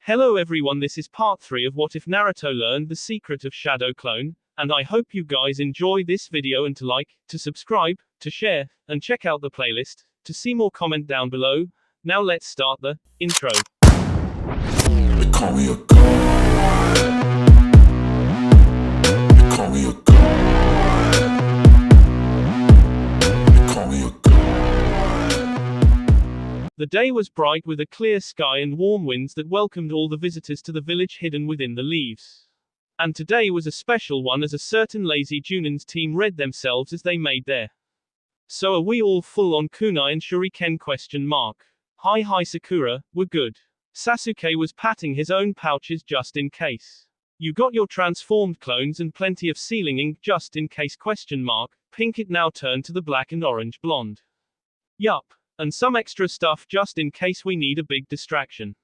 Hello everyone, this is part 3 of What If Naruto Learned the Secret of Shadow Clone, and I hope you guys enjoy this video and to like, to subscribe, to share, and check out the playlist, to see more comment down below. Now let's start the intro. They call me a god. They call me a god. They call me a god. The day was bright with a clear sky and warm winds that welcomed all the visitors to the village hidden within the leaves. And today was a special one as a certain lazy chuunin's team read themselves as they made their. So are we all full on kunai and shuriken ? Hi Sakura, we're good. Sasuke was patting his own pouches just in case. You got your transformed clones and plenty of sealing ink just in case ? Pink it now turned to the black and orange blonde. Yup. And some extra stuff just in case we need a big distraction.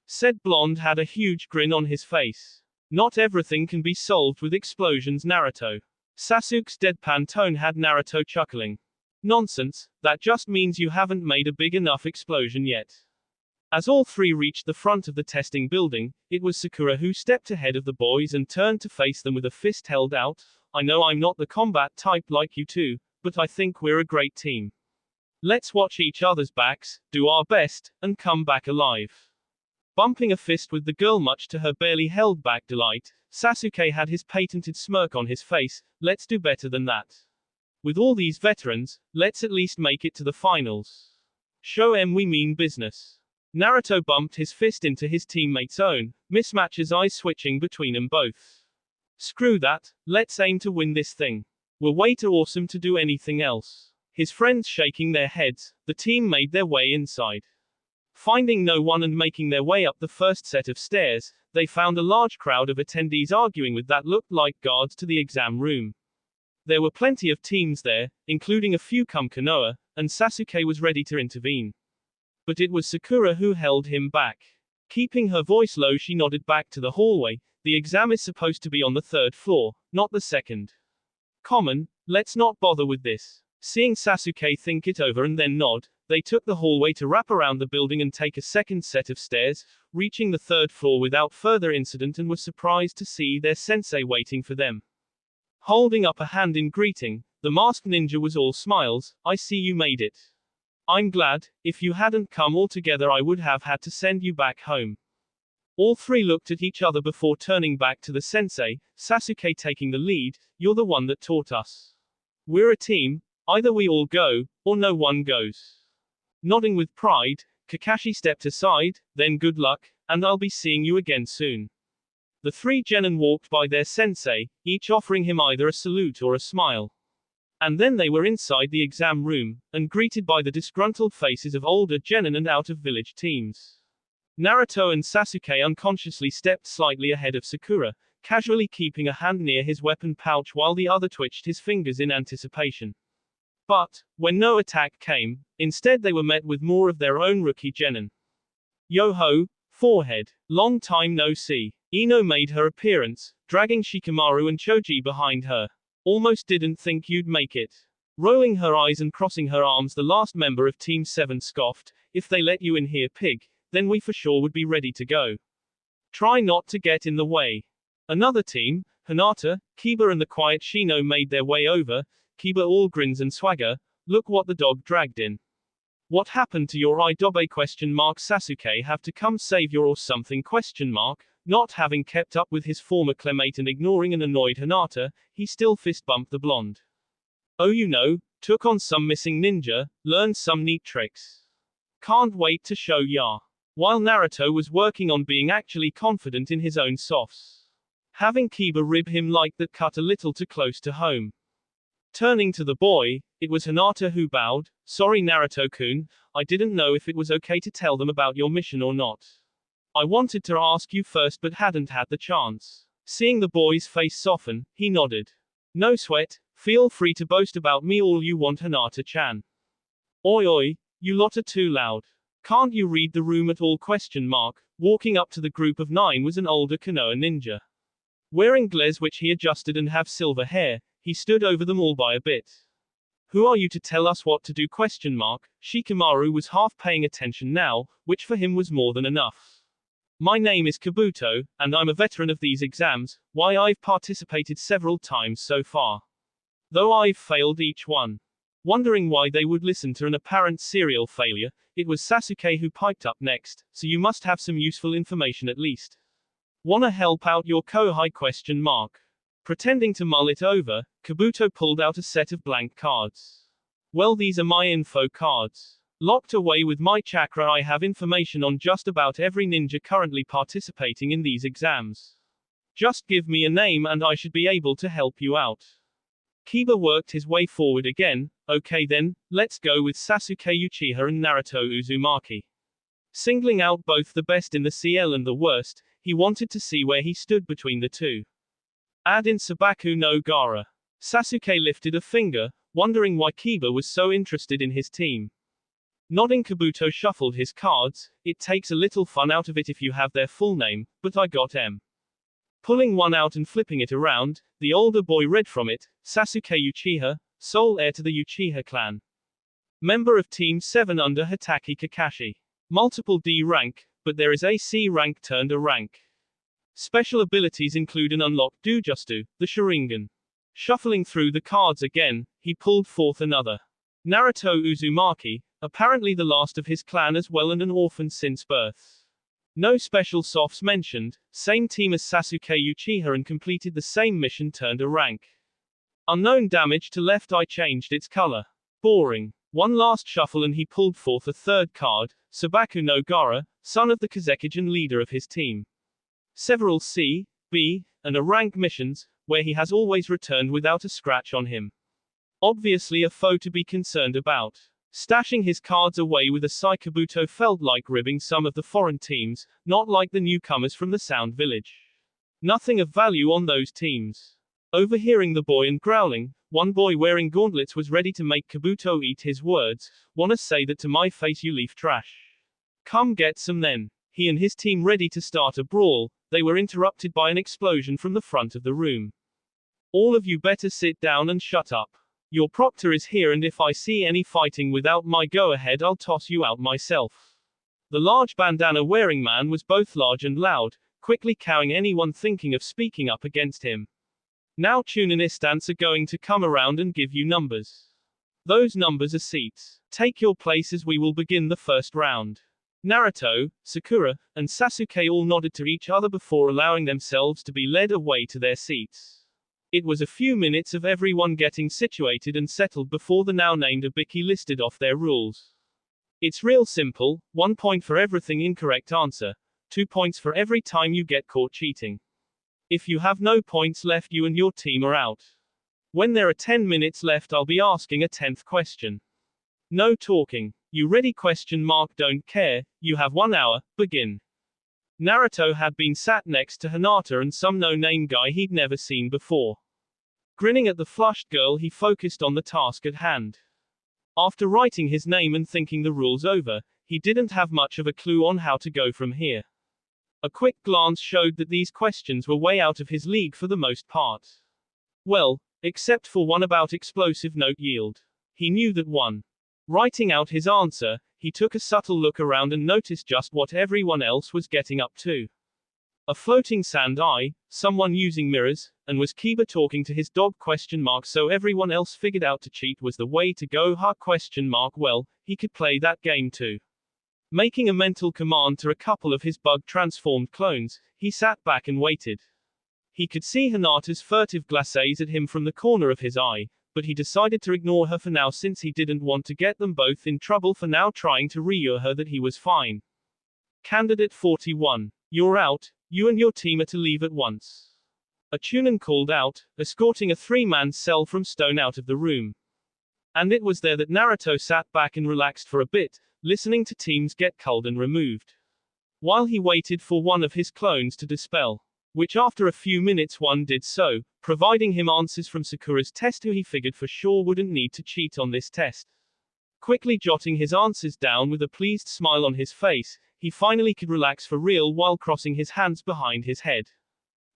Said blonde had a huge grin on his face. Not everything can be solved with explosions, Naruto. Sasuke's deadpan tone had Naruto chuckling. Nonsense, that just means you haven't made a big enough explosion yet. As all three reached the front of the testing building, it was Sakura who stepped ahead of the boys and turned to face them with a fist held out. I know I'm not the combat type like you two, but I think we're a great team. Let's watch each other's backs, do our best, and come back alive. Bumping a fist with the girl much to her barely held back delight, Sasuke had his patented smirk on his face. Let's do better than that. With all these veterans, let's at least make it to the finals. Show 'em we mean business. Naruto bumped his fist into his teammate's own, mismatches eyes switching between 'em both. Screw that, let's aim to win this thing. We're way too awesome to do anything else. His friends shaking their heads, the team made their way inside. Finding no one and making their way up the first set of stairs, they found a large crowd of attendees arguing with that looked like guards to the exam room. There were plenty of teams there, including a few Konoha, and Sasuke was ready to intervene. But it was Sakura who held him back. Keeping her voice low, she nodded back to the hallway. The exam is supposed to be on the 3rd floor, not the 2nd. Let's not bother with this. Seeing Sasuke think it over and then nod, they took the hallway to wrap around the building and take a second set of stairs, reaching the 3rd floor without further incident, and were surprised to see their sensei waiting for them. Holding up a hand in greeting, the masked ninja was all smiles. I see you made it. I'm glad. If you hadn't come all together I would have had to send you back home. All three looked at each other before turning back to the sensei, Sasuke taking the lead. You're the one that taught us. We're a team. Either we all go, or no one goes. Nodding with pride, Kakashi stepped aside. Then good luck, and I'll be seeing you again soon. The three genin walked by their sensei, each offering him either a salute or a smile. And then they were inside the exam room, and greeted by the disgruntled faces of older genin and out-of-village teams. Naruto and Sasuke unconsciously stepped slightly ahead of Sakura, casually keeping a hand near his weapon pouch while the other twitched his fingers in anticipation. But, when no attack came, instead they were met with more of their own rookie genin. Yo-ho, forehead. Long time no see. Ino made her appearance, dragging Shikamaru and Choji behind her. Almost didn't think you'd make it. Rolling her eyes and crossing her arms, the last member of Team 7 scoffed, if they let you in here, pig, then we for sure would be ready to go. Try not to get in the way. Another team, Hinata, Kiba and the quiet Shino made their way over. Kiba all grins and swagger. Look what the dog dragged in. What happened to your idobe ? Sasuke have to come savior or something ? Not having kept up with his former classmate and ignoring an annoyed Hinata, he still fist bumped the blonde. Oh, you know, took on some missing ninja, learned some neat tricks. Can't wait to show ya. While Naruto was working on being actually confident in his own softs. Having Kiba rib him like that cut a little too close to home. Turning to the boy, it was Hinata who bowed. Sorry Naruto-kun, I didn't know if it was okay to tell them about your mission or not. I wanted to ask you first but hadn't had the chance. Seeing the boy's face soften, he nodded. No sweat, feel free to boast about me all you want, Hinata-chan. Oi oi, you lot are too loud. Can't you read the room at all ? Walking up to the group of 9 was an older Konoha ninja. Wearing glaze which he adjusted and have silver hair, he stood over them all by a bit. Who are you to tell us what to do ? Shikamaru was half paying attention now, which for him was more than enough. My name is Kabuto, and I'm a veteran of these exams, why I've participated several times so far. Though I've failed each one. Wondering why they would listen to an apparent serial failure, it was Sasuke who piped up next, so you must have some useful information at least. Wanna help out your kohai question mark? Pretending to mull it over, Kabuto pulled out a set of blank cards. Well, these are my info cards. Locked away with my chakra, I have information on just about every ninja currently participating in these exams. Just give me a name and I should be able to help you out. Kiba worked his way forward again. Okay then, let's go with Sasuke Uchiha and Naruto Uzumaki. Singling out both the best in the CL and the worst, he wanted to see where he stood between the two. Add in Sabaku no Gaara. Sasuke lifted a finger, wondering why Kiba was so interested in his team. Nodding, Kabuto shuffled his cards. It takes a little fun out of it if you have their full name, but I got M. Pulling one out and flipping it around, the older boy read from it, Sasuke Uchiha, sole heir to the Uchiha clan. Member of Team 7 under Hitaki Kakashi. Multiple D rank, but there is a C rank turned a rank. Special abilities include an unlocked Dujutsu, the Sharingan. Shuffling through the cards again, he pulled forth another. Naruto Uzumaki, apparently the last of his clan as well and an orphan since birth. No special softs mentioned, same team as Sasuke Uchiha and completed the same mission turned a rank. Unknown damage to left eye changed its color. Boring. One last shuffle and he pulled forth a third card, Sabaku no Gaara, son of the Kazekage and leader of his team. Several C, B, and a rank missions, where he has always returned without a scratch on him. Obviously a foe to be concerned about. Stashing his cards away with a sigh, Kabuto felt like ribbing some of the foreign teams, not like the newcomers from the Sound Village. Nothing of value on those teams. Overhearing the boy and growling, one boy wearing gauntlets was ready to make Kabuto eat his words. Wanna say that to my face, you leaf trash? Come get some then. He and his team ready to start a brawl. They were interrupted by an explosion from the front of the room. All of you better sit down and shut up. Your proctor is here and if I see any fighting without my go-ahead I'll toss you out myself. The large bandana-wearing man was both large and loud, quickly cowing anyone thinking of speaking up against him. Now chuuninistants are going to come around and give you numbers. Those numbers are seats. Take your places, we will begin the first round. Naruto, Sakura, and Sasuke all nodded to each other before allowing themselves to be led away to their seats. It was a few minutes of everyone getting situated and settled before the now named Ibiki listed off their rules. It's real simple, 1 point for everything incorrect answer, 2 points for every time you get caught cheating. If you have no points left, you and your team are out. When there are 10 minutes left, I'll be asking a 10th question. No talking. You ready? Question mark. Don't care, you have 1 hour, begin. Naruto had been sat next to Hinata and some no-name guy he'd never seen before. Grinning at the flushed girl, he focused on the task at hand. After writing his name and thinking the rules over, he didn't have much of a clue on how to go from here. A quick glance showed that these questions were way out of his league for the most part. Well, except for one about explosive note yield. He knew that one. Writing out his answer, he took a subtle look around and noticed just what everyone else was getting up to. A floating sand eye, someone using mirrors, and was Kiba talking to his dog? So everyone else figured out to cheat was the way to go. Well, he could play that game too. Making a mental command to a couple of his bug-transformed clones, he sat back and waited. He could see Hinata's furtive glazes at him from the corner of his eye, but he decided to ignore her for now since he didn't want to get them both in trouble for now trying to reassure her that he was fine. Candidate 41. You're out, you and your team are to leave at once. A chuunin called out, escorting a 3-man cell from stone out of the room. And it was there that Naruto sat back and relaxed for a bit, listening to teams get culled and removed. While he waited for one of his clones to dispel. Which after a few minutes one did so, providing him answers from Sakura's test who he figured for sure wouldn't need to cheat on this test. Quickly jotting his answers down with a pleased smile on his face, he finally could relax for real while crossing his hands behind his head.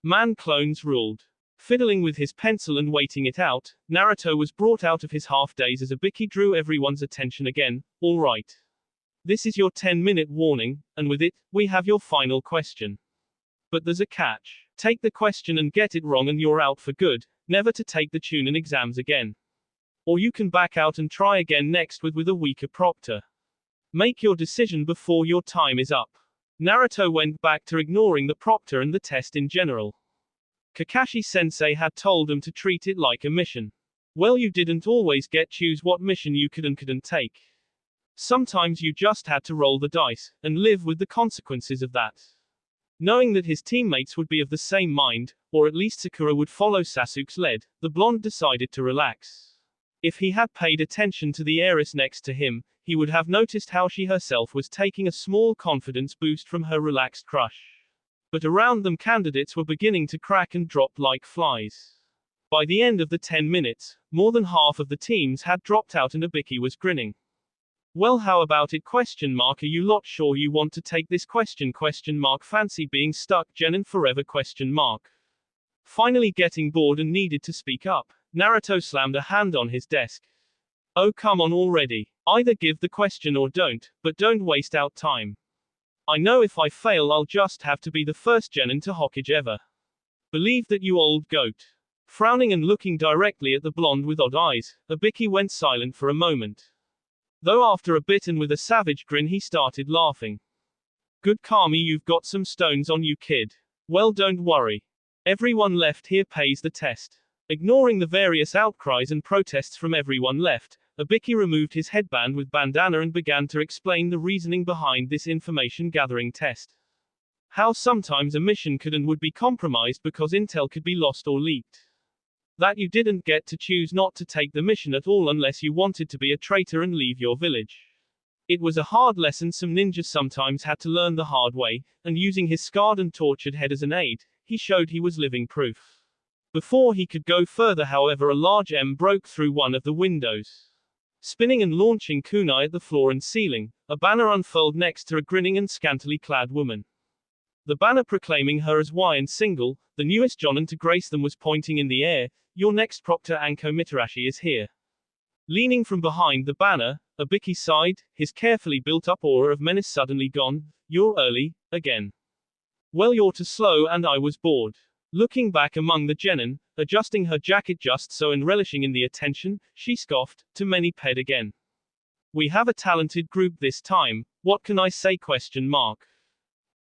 Man clones ruled. Fiddling with his pencil and waiting it out, Naruto was brought out of his half daze as Ibiki drew everyone's attention again. All right. This is your 10-minute warning, and with it, we have your final question. But there's a catch. Take the question and get it wrong and you're out for good, never to take the chuunin exams again. Or you can back out and try again next with a weaker proctor. Make your decision before your time is up. Naruto went back to ignoring the proctor and the test in general. Kakashi-sensei had told him to treat it like a mission. Well, you didn't always get choose what mission you could and couldn't take. Sometimes you just had to roll the dice, and live with the consequences of that. Knowing that his teammates would be of the same mind, or at least Sakura would follow Sasuke's lead, the blonde decided to relax. If he had paid attention to the heiress next to him, he would have noticed how she herself was taking a small confidence boost from her relaxed crush. But around them candidates were beginning to crack and drop like flies. By the end of the 10 minutes, more than half of the teams had dropped out and Ibiki was grinning. Well, how about it? Are you lot sure you want to take this question? Fancy being stuck, Genin forever? Finally getting bored and needed to speak up, Naruto slammed a hand on his desk. Oh, come on already. Either give the question or don't, but don't waste out time. I know if I fail I'll just have to be the first Genin to Hokage ever. Believe that, you old goat. Frowning and looking directly at the blonde with odd eyes, Ibiki went silent for a moment. Though after a bit and with a savage grin he started laughing. Good Kami, you've got some stones on you, kid. Well, don't worry. Everyone left here pays the test. Ignoring the various outcries and protests from everyone left, Ibiki removed his headband with bandana and began to explain the reasoning behind this information gathering test. How sometimes a mission could and would be compromised because intel could be lost or leaked. That you didn't get to choose not to take the mission at all unless you wanted to be a traitor and leave your village. It was a hard lesson some ninjas sometimes had to learn the hard way, and using his scarred and tortured head as an aid, he showed he was living proof. Before he could go further, however, a large M broke through one of the windows. Spinning and launching kunai at the floor and ceiling, a banner unfurled next to a grinning and scantily clad woman. The banner proclaiming her as Y and single, the newest Jonin to grace them, was pointing in the air. Your next proctor Anko Mitarashi is here. Leaning from behind the banner, Ibiki sighed, his carefully built-up aura of menace suddenly gone. You're early, again. Well, you're too slow and I was bored. Looking back among the genin, adjusting her jacket just so and relishing in the attention, she scoffed, too many ped again. We have a talented group this time, what can I say?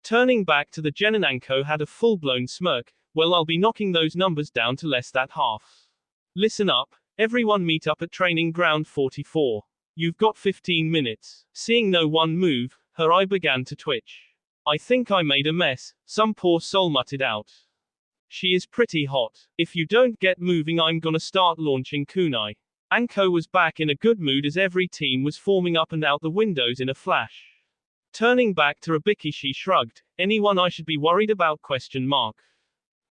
Turning back to the genin, Anko had a full-blown smirk. Well, I'll be knocking those numbers down to less than half. Listen up, everyone meet up at training ground 44. You've got 15 minutes. Seeing no one move, her eye began to twitch. I think I made a mess, some poor soul muttered out. She is pretty hot. If you don't get moving I'm gonna start launching kunai. Anko was back in a good mood as every team was forming up and out the windows in a flash. Turning back to Ibiki, she shrugged. Anyone I should be worried about?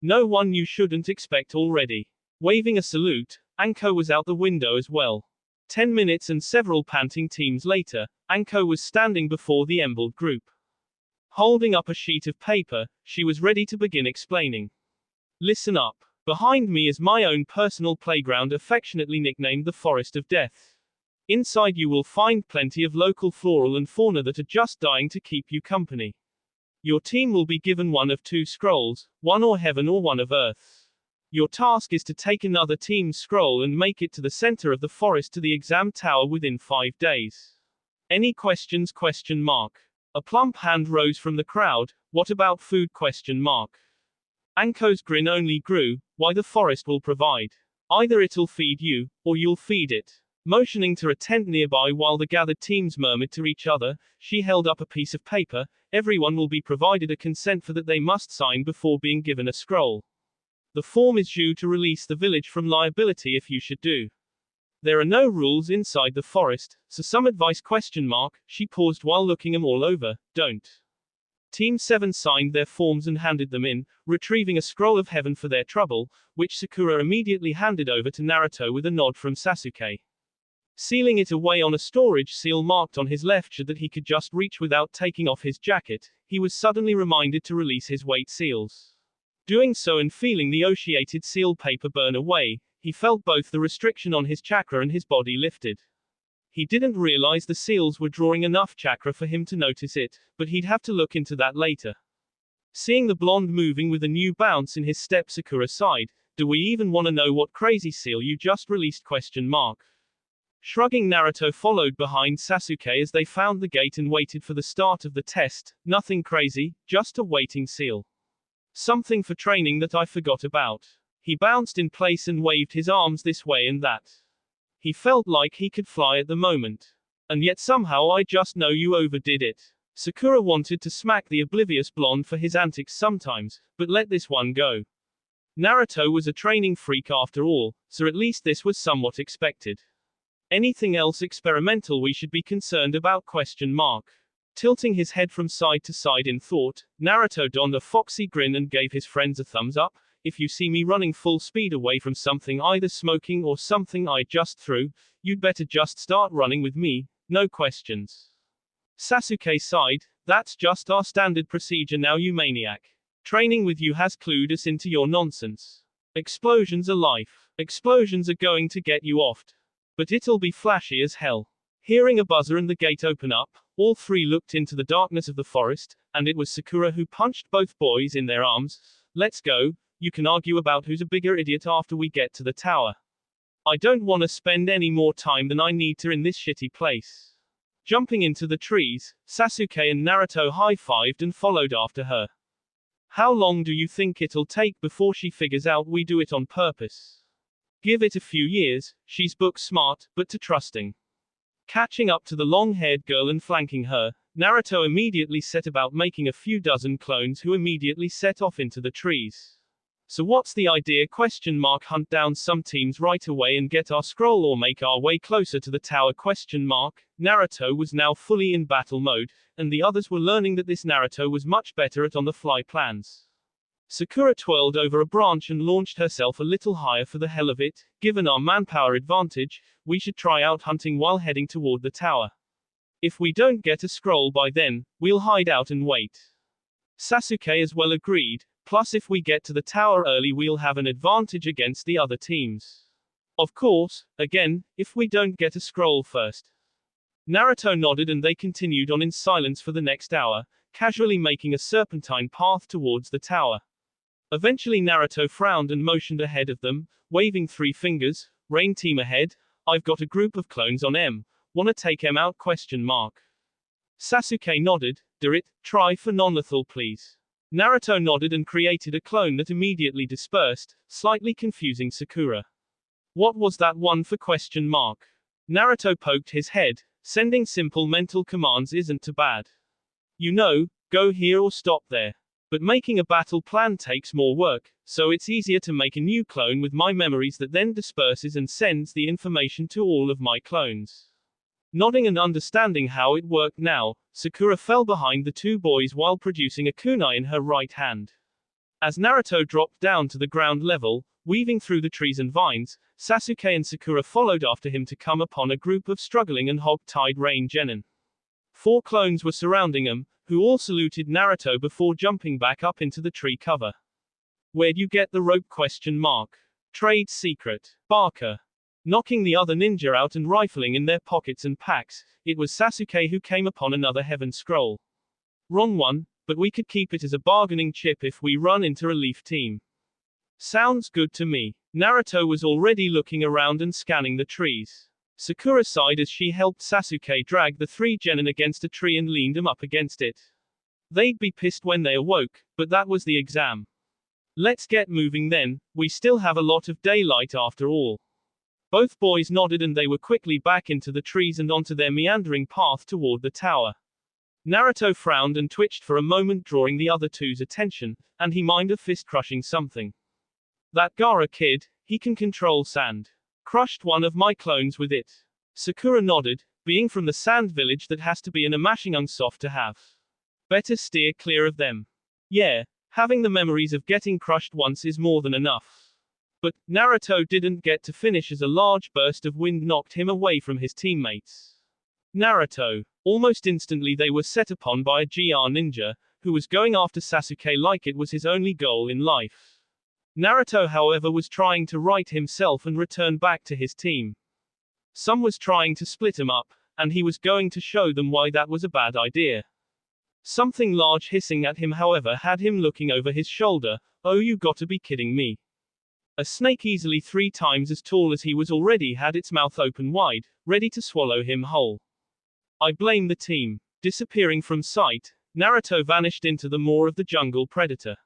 No one you shouldn't expect already. Waving a salute, Anko was out the window as well. 10 minutes and several panting teams later, Anko was standing before the embled group. Holding up a sheet of paper, she was ready to begin explaining. Listen up. Behind me is my own personal playground, affectionately nicknamed the Forest of Death. Inside you will find plenty of local floral and fauna that are just dying to keep you company. Your team will be given one of two scrolls, one of heaven or one of earth. Your task is to take another team's scroll and make it to the center of the forest to the exam tower within 5 days. Any questions? A plump hand rose from the crowd. What about food? Anko's grin only grew. Why, the forest will provide. Either it'll feed you, or you'll feed it. Motioning to a tent nearby while the gathered teams murmured to each other, she held up a piece of paper. Everyone will be provided a consent for that they must sign before being given a scroll. The form is due to release the village from liability if you should do. There are no rules inside the forest, so some advice? She paused while looking them all over. Don't. Team 7 signed their forms and handed them in, retrieving a scroll of heaven for their trouble, which Sakura immediately handed over to Naruto with a nod from Sasuke. Sealing it away on a storage seal marked on his left shoulder that he could just reach without taking off his jacket, he was suddenly reminded to release his weight seals. Doing so and feeling the oceated seal paper burn away, he felt both the restriction on his chakra and his body lifted. He didn't realize the seals were drawing enough chakra for him to notice it, but he'd have to look into that later. Seeing the blonde moving with a new bounce in his step, Sakura sighed. Do we even want to know what crazy seal you just released? Shrugging, Naruto followed behind Sasuke as they found the gate and waited for the start of the test. Nothing crazy, just a waiting seal. Something for training that I forgot about. He bounced in place and waved his arms this way and that. He felt like he could fly at the moment. And yet somehow I just know you overdid it. Sakura wanted to smack the oblivious blonde for his antics sometimes, but let this one go. Naruto was a training freak after all, so at least this was somewhat expected. Anything else experimental we should be concerned about? Tilting his head from side to side in thought, Naruto donned a foxy grin and gave his friends a thumbs up. If you see me running full speed away from something, either smoking or something I just threw, you'd better just start running with me, no questions. Sasuke sighed. That's just our standard procedure now, you maniac. Training with you has clued us into your nonsense. Explosions are life. Explosions are going to get you offed. But it'll be flashy as hell. Hearing a buzzer and the gate open up, all three looked into the darkness of the forest, and it was Sakura who punched both boys in their arms. Let's go, you can argue about who's a bigger idiot after we get to the tower. I don't want to spend any more time than I need to in this shitty place. Jumping into the trees, Sasuke and Naruto high-fived and followed after her. How long do you think it'll take before she figures out we do it on purpose? Give it a few years, she's book smart, but too trusting. Catching up to the long-haired girl and flanking her, Naruto immediately set about making a few dozen clones who immediately set off into the trees. So what's the idea? Hunt down some teams right away and get our scroll, or make our way closer to the tower? Naruto was now fully in battle mode, and the others were learning that this Naruto was much better at on-the-fly plans. Sakura twirled over a branch and launched herself a little higher for the hell of it. Given our manpower advantage, we should try out hunting while heading toward the tower. If we don't get a scroll by then, we'll hide out and wait. Sasuke as well agreed. Plus if we get to the tower early we'll have an advantage against the other teams. Of course, again, if we don't get a scroll first. Naruto nodded and they continued on in silence for the next hour, casually making a serpentine path towards the tower. Eventually Naruto frowned and motioned ahead of them, waving three fingers. Rain team ahead, I've got a group of clones on M. Wanna take M out? Sasuke nodded. Do it, try for non-lethal please. Naruto nodded and created a clone that immediately dispersed, slightly confusing Sakura. What was that one for? Naruto poked his head. Sending simple mental commands isn't too bad. You know, go here or stop there. But making a battle plan takes more work, so it's easier to make a new clone with my memories that then disperses and sends the information to all of my clones. Nodding and understanding how it worked now, Sakura fell behind the two boys while producing a kunai in her right hand. As Naruto dropped down to the ground level, weaving through the trees and vines, Sasuke and Sakura followed after him to come upon a group of struggling and hog-tied rain genin. 4 clones were surrounding them, who all saluted Naruto before jumping back up into the tree cover. Where'd you get the rope? Trade secret. Barker. Knocking the other ninja out and rifling in their pockets and packs, it was Sasuke who came upon another heaven scroll. Wrong one, but we could keep it as a bargaining chip if we run into a leaf team. Sounds good to me. Naruto was already looking around and scanning the trees. Sakura sighed as she helped Sasuke drag the 3 genin against a tree and leaned them up against it. They'd be pissed when they awoke, but that was the exam. Let's get moving then, we still have a lot of daylight after all. Both boys nodded and they were quickly back into the trees and onto their meandering path toward the tower. Naruto frowned and twitched for a moment, drawing the other two's attention, and he minded a fist crushing something. That Gaara kid, he can control sand. Crushed one of my clones with it. Sakura nodded. Being from the sand village, that has to be an amashing soft to have. Better steer clear of them. Yeah, having the memories of getting crushed once is more than enough. But Naruto didn't get to finish as a large burst of wind knocked him away from his teammates. Naruto. Almost instantly they were set upon by a GR ninja, who was going after Sasuke like it was his only goal in life. Naruto however was trying to right himself and return back to his team. Some was trying to split him up, and he was going to show them why that was a bad idea. Something large hissing at him, however, had him looking over his shoulder. Oh, you gotta be kidding me. A snake easily 3 times as tall as he was already had its mouth open wide, ready to swallow him whole. I blame the team. Disappearing from sight, Naruto vanished into the maw of the jungle predator.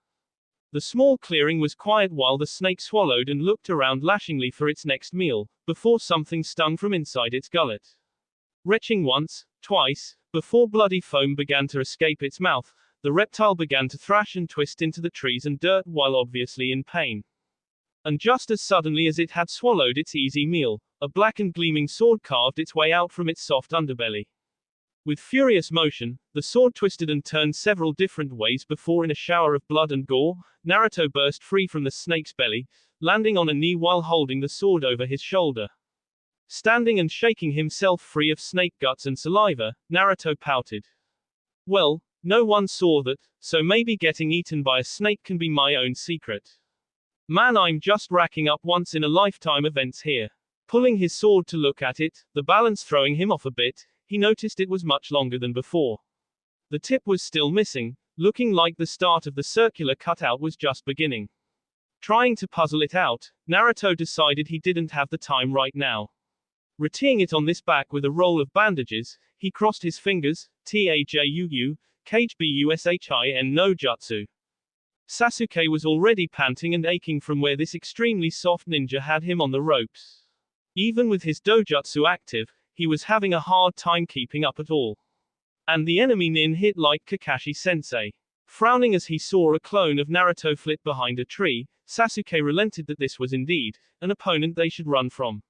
The small clearing was quiet while the snake swallowed and looked around lashingly for its next meal, before something stung from inside its gullet. Retching once, twice, before bloody foam began to escape its mouth, the reptile began to thrash and twist into the trees and dirt while obviously in pain. And just as suddenly as it had swallowed its easy meal, a black and gleaming sword carved its way out from its soft underbelly. With furious motion, the sword twisted and turned several different ways before, in a shower of blood and gore, Naruto burst free from the snake's belly, landing on a knee while holding the sword over his shoulder. Standing and shaking himself free of snake guts and saliva, Naruto pouted. Well, no one saw that, so maybe getting eaten by a snake can be my own secret. Man, I'm just racking up once in a lifetime events here. Pulling his sword to look at it, the balance throwing him off a bit, he noticed it was much longer than before. The tip was still missing, looking like the start of the circular cutout was just beginning. Trying to puzzle it out, Naruto decided he didn't have the time right now. Retying it on this back with a roll of bandages, he crossed his fingers, tajuu, kagebushin no jutsu. Sasuke was already panting and aching from where this extremely soft ninja had him on the ropes. Even with his dojutsu active, he was having a hard time keeping up at all. And the enemy nin hit like Kakashi-sensei. Frowning as he saw a clone of Naruto flit behind a tree, Sasuke relented that this was indeed an opponent they should run from.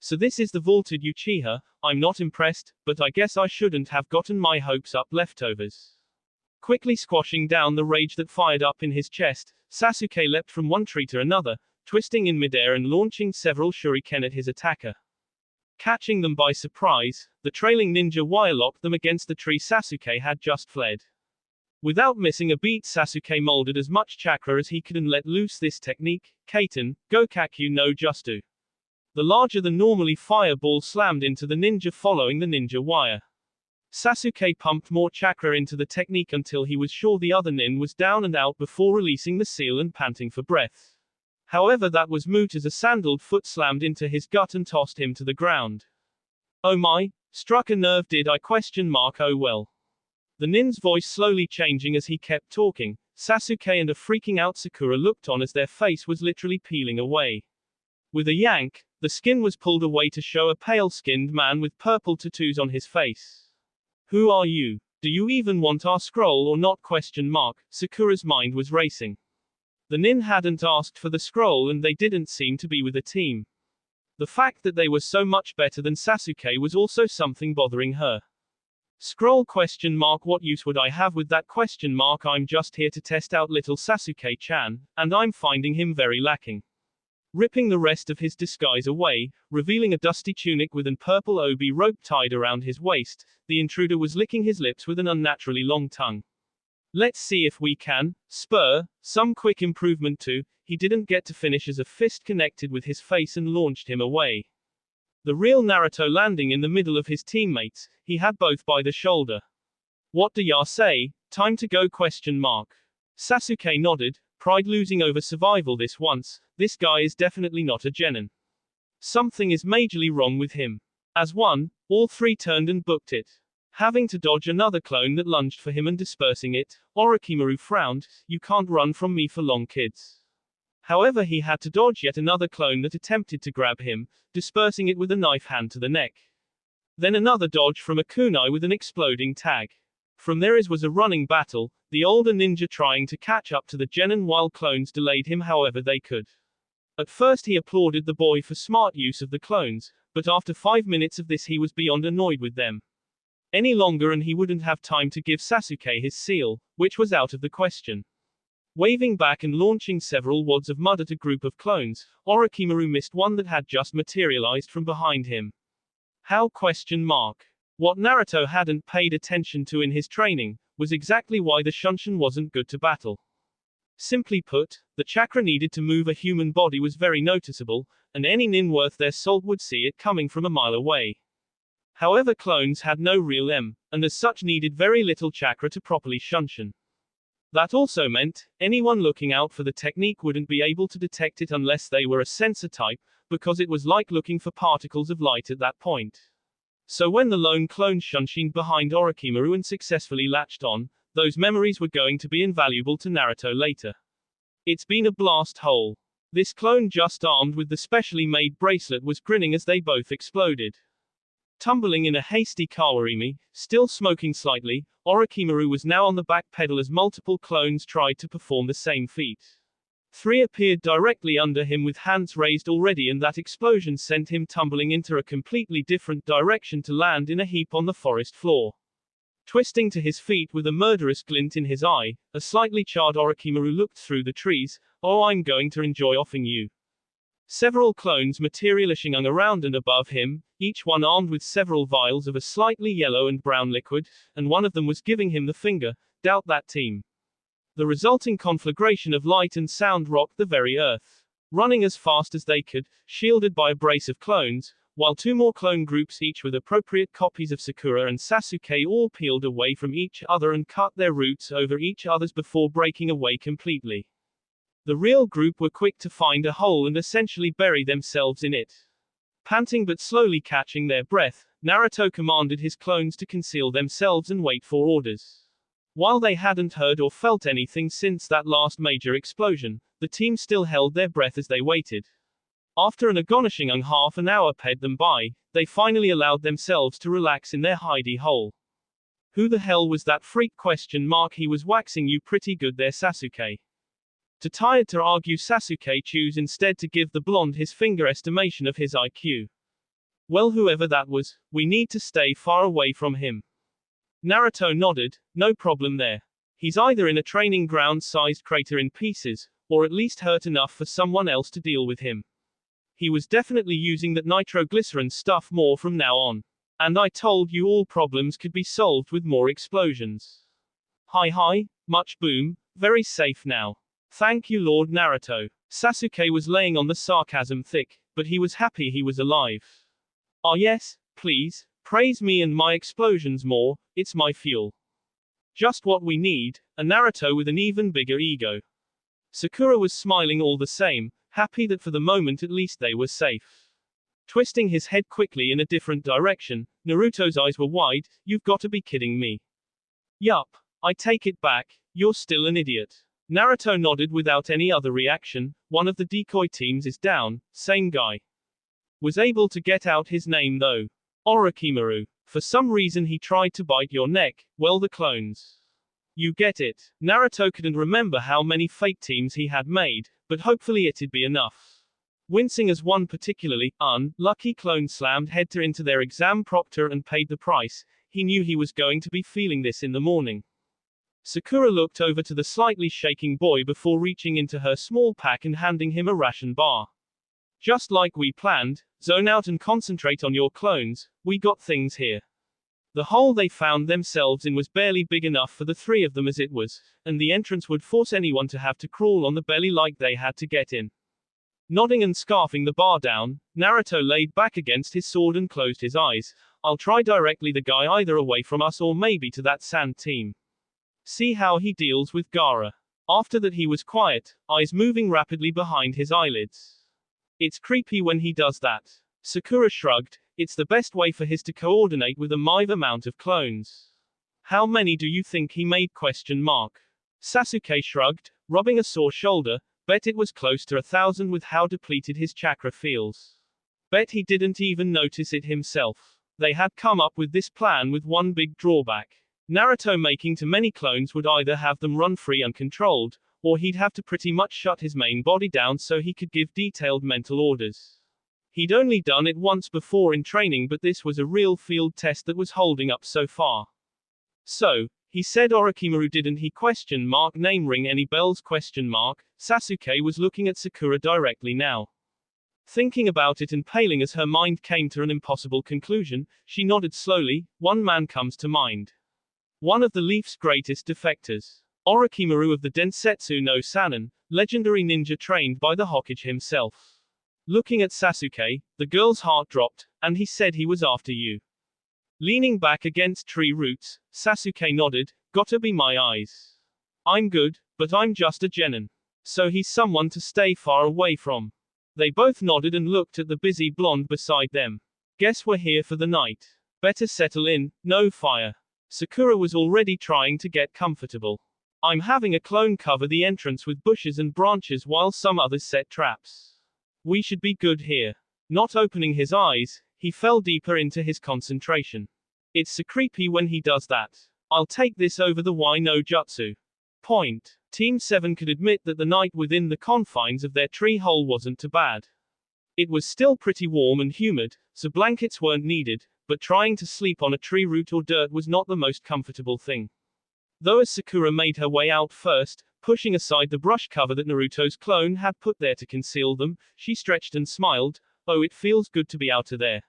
So this is the vaulted Uchiha. I'm not impressed, but I guess I shouldn't have gotten my hopes up leftovers. Quickly squashing down the rage that fired up in his chest, Sasuke leapt from one tree to another, twisting in midair and launching several shuriken at his attacker. Catching them by surprise, the trailing ninja wire-locked them against the tree Sasuke had just fled. Without missing a beat, Sasuke molded as much chakra as he could and let loose this technique, Kaiten, Gokakyu no Jutsu. The larger than normally fireball slammed into the ninja following the ninja wire. Sasuke pumped more chakra into the technique until he was sure the other nin was down and out before releasing the seal and panting for breath. However, that was moot as a sandaled foot slammed into his gut and tossed him to the ground. Oh my, struck a nerve did I ? Oh well. The nin's voice slowly changing as he kept talking, Sasuke and a freaking out Sakura looked on as their face was literally peeling away. With a yank, the skin was pulled away to show a pale-skinned man with purple tattoos on his face. Who are you? Do you even want our scroll or not ? Sakura's mind was racing. The nin hadn't asked for the scroll and they didn't seem to be with a team. The fact that they were so much better than Sasuke was also something bothering her. Scroll ? What use would I have with that ? I'm just here to test out little Sasuke-chan, and I'm finding him very lacking. Ripping the rest of his disguise away, revealing a dusty tunic with an purple obi rope tied around his waist, the intruder was licking his lips with an unnaturally long tongue. Let's see if we can spur some quick improvement too. He didn't get to finish as a fist connected with his face and launched him away. The real Naruto landing in the middle of his teammates, he had both by the shoulder. What do ya say? Time to go ? Sasuke nodded, pride losing over survival this once. This guy is definitely not a genin. Something is majorly wrong with him. As one, all three turned and booked it. Having to dodge another clone that lunged for him and dispersing it, Orochimaru frowned. You can't run from me for long, kids. However, he had to dodge yet another clone that attempted to grab him, dispersing it with a knife hand to the neck. Then another dodge from a kunai with an exploding tag. From there was a running battle, the older ninja trying to catch up to the genin while clones delayed him however they could. At first he applauded the boy for smart use of the clones, but after 5 minutes of this he was beyond annoyed with them. Any longer and he wouldn't have time to give Sasuke his seal, which was out of the question. Waving back and launching several wads of mud at a group of clones, Orochimaru missed one that had just materialized from behind him. How ? What Naruto hadn't paid attention to in his training, was exactly why the Shunshin wasn't good to battle. Simply put, the chakra needed to move a human body was very noticeable, and any nin worth their salt would see it coming from a mile away. However, clones had no real and as such needed very little chakra to properly shunshin. That also meant, anyone looking out for the technique wouldn't be able to detect it unless they were a sensor type, because it was like looking for particles of light at that point. So when the lone clone shunshined behind Orochimaru and successfully latched on, those memories were going to be invaluable to Naruto later. It's been a blast hole. This clone just armed with the specially made bracelet was grinning as they both exploded. Tumbling in a hasty kawarimi, still smoking slightly, Orochimaru was now on the back pedal as multiple clones tried to perform the same feat. 3 appeared directly under him with hands raised already, and that explosion sent him tumbling into a completely different direction to land in a heap on the forest floor. Twisting to his feet with a murderous glint in his eye, a slightly charred Orochimaru looked through the trees. "Oh, I'm going to enjoy offing you." Several clones materializing around and above him, each one armed with several vials of a slightly yellow and brown liquid, and one of them was giving him the finger. Doubt that team. The resulting conflagration of light and sound rocked the very earth. Running as fast as they could, shielded by a brace of clones, while 2 more clone groups each with appropriate copies of Sakura and Sasuke all peeled away from each other and cut their routes over each other's before breaking away completely. The real group were quick to find a hole and essentially bury themselves in it. Panting but slowly catching their breath, Naruto commanded his clones to conceal themselves and wait for orders. While they hadn't heard or felt anything since that last major explosion, the team still held their breath as they waited. After an astonishing half an hour passed them by, they finally allowed themselves to relax in their hidey hole. Who the hell was that freak? ? He was waxing you pretty good there, Sasuke. Too tired to argue, Sasuke chose instead to give the blonde his finger estimation of his IQ. Well, whoever that was, we need to stay far away from him. Naruto nodded. No problem there. He's either in a training ground-sized crater in pieces, or at least hurt enough for someone else to deal with him. He was definitely using that nitroglycerin stuff more from now on. And I told you all problems could be solved with more explosions. Hi, much boom, very safe now. Thank you, Lord Naruto. Sasuke was laying on the sarcasm thick, but he was happy he was alive. Ah yes, please, praise me and my explosions more, it's my fuel. Just what we need, a Naruto with an even bigger ego. Sakura was smiling all the same, happy that for the moment at least they were safe. Twisting his head quickly in a different direction, Naruto's eyes were wide. You've got to be kidding me. Yup, I take it back, you're still an idiot. Naruto nodded without any other reaction. One of the decoy teams is down, same guy. Was able to get out his name though. Orochimaru. For some reason he tried to bite your neck. Well, the clones. You get it. Naruto couldn't remember how many fake teams he had made, but hopefully it'd be enough. Wincing as one particularly unlucky clone slammed head into their exam proctor and paid the price, he knew he was going to be feeling this in the morning. Sakura looked over to the slightly shaking boy before reaching into her small pack and handing him a ration bar. Just like we planned, zone out and concentrate on your clones, we got things here. The hole they found themselves in was barely big enough for the 3 of them as it was, and the entrance would force anyone to have to crawl on the belly like they had to get in. Nodding and scarfing the bar down, Naruto laid back against his sword and closed his eyes. I'll try directly the guy either away from us or maybe to that sand team. See how he deals with Gaara. After that he was quiet, eyes moving rapidly behind his eyelids. It's creepy when he does that. Sakura shrugged. It's the best way for his to coordinate with a massive amount of clones. How many do you think he made? ? Sasuke shrugged, rubbing a sore shoulder. Bet it was close to 1,000 with how depleted his chakra feels. Bet he didn't even notice it himself. They had come up with this plan with one big drawback. Naruto making too many clones would either have them run free uncontrolled, or he'd have to pretty much shut his main body down so he could give detailed mental orders. He'd only done it once before in training, but this was a real field test that was holding up so far. So, he said Orochimaru didn't he ? Name ring any bells ? Sasuke was looking at Sakura directly now. Thinking about it and paling as her mind came to an impossible conclusion, she nodded slowly. One man comes to mind. One of the Leaf's greatest defectors. Orochimaru of the Densetsu no Sannin, legendary ninja trained by the Hokage himself. Looking at Sasuke, the girl's heart dropped, and he said he was after you. Leaning back against tree roots, Sasuke nodded, gotta be my eyes. I'm good, but I'm just a genin. So he's someone to stay far away from. They both nodded and looked at the busy blonde beside them. Guess we're here for the night. Better settle in, no fire. Sakura was already trying to get comfortable. I'm having a clone cover the entrance with bushes and branches while some others set traps. We should be good here. Not opening his eyes, he fell deeper into his concentration. It's so creepy when he does that. I'll take this over the why no jutsu. Point. Team 7 could admit that the night within the confines of their tree hole wasn't too bad. It was still pretty warm and humid, so blankets weren't needed, but trying to sleep on a tree root or dirt was not the most comfortable thing. Though as Sakura made her way out first, pushing aside the brush cover that Naruto's clone had put there to conceal them, she stretched and smiled. Oh, it feels good to be out of there.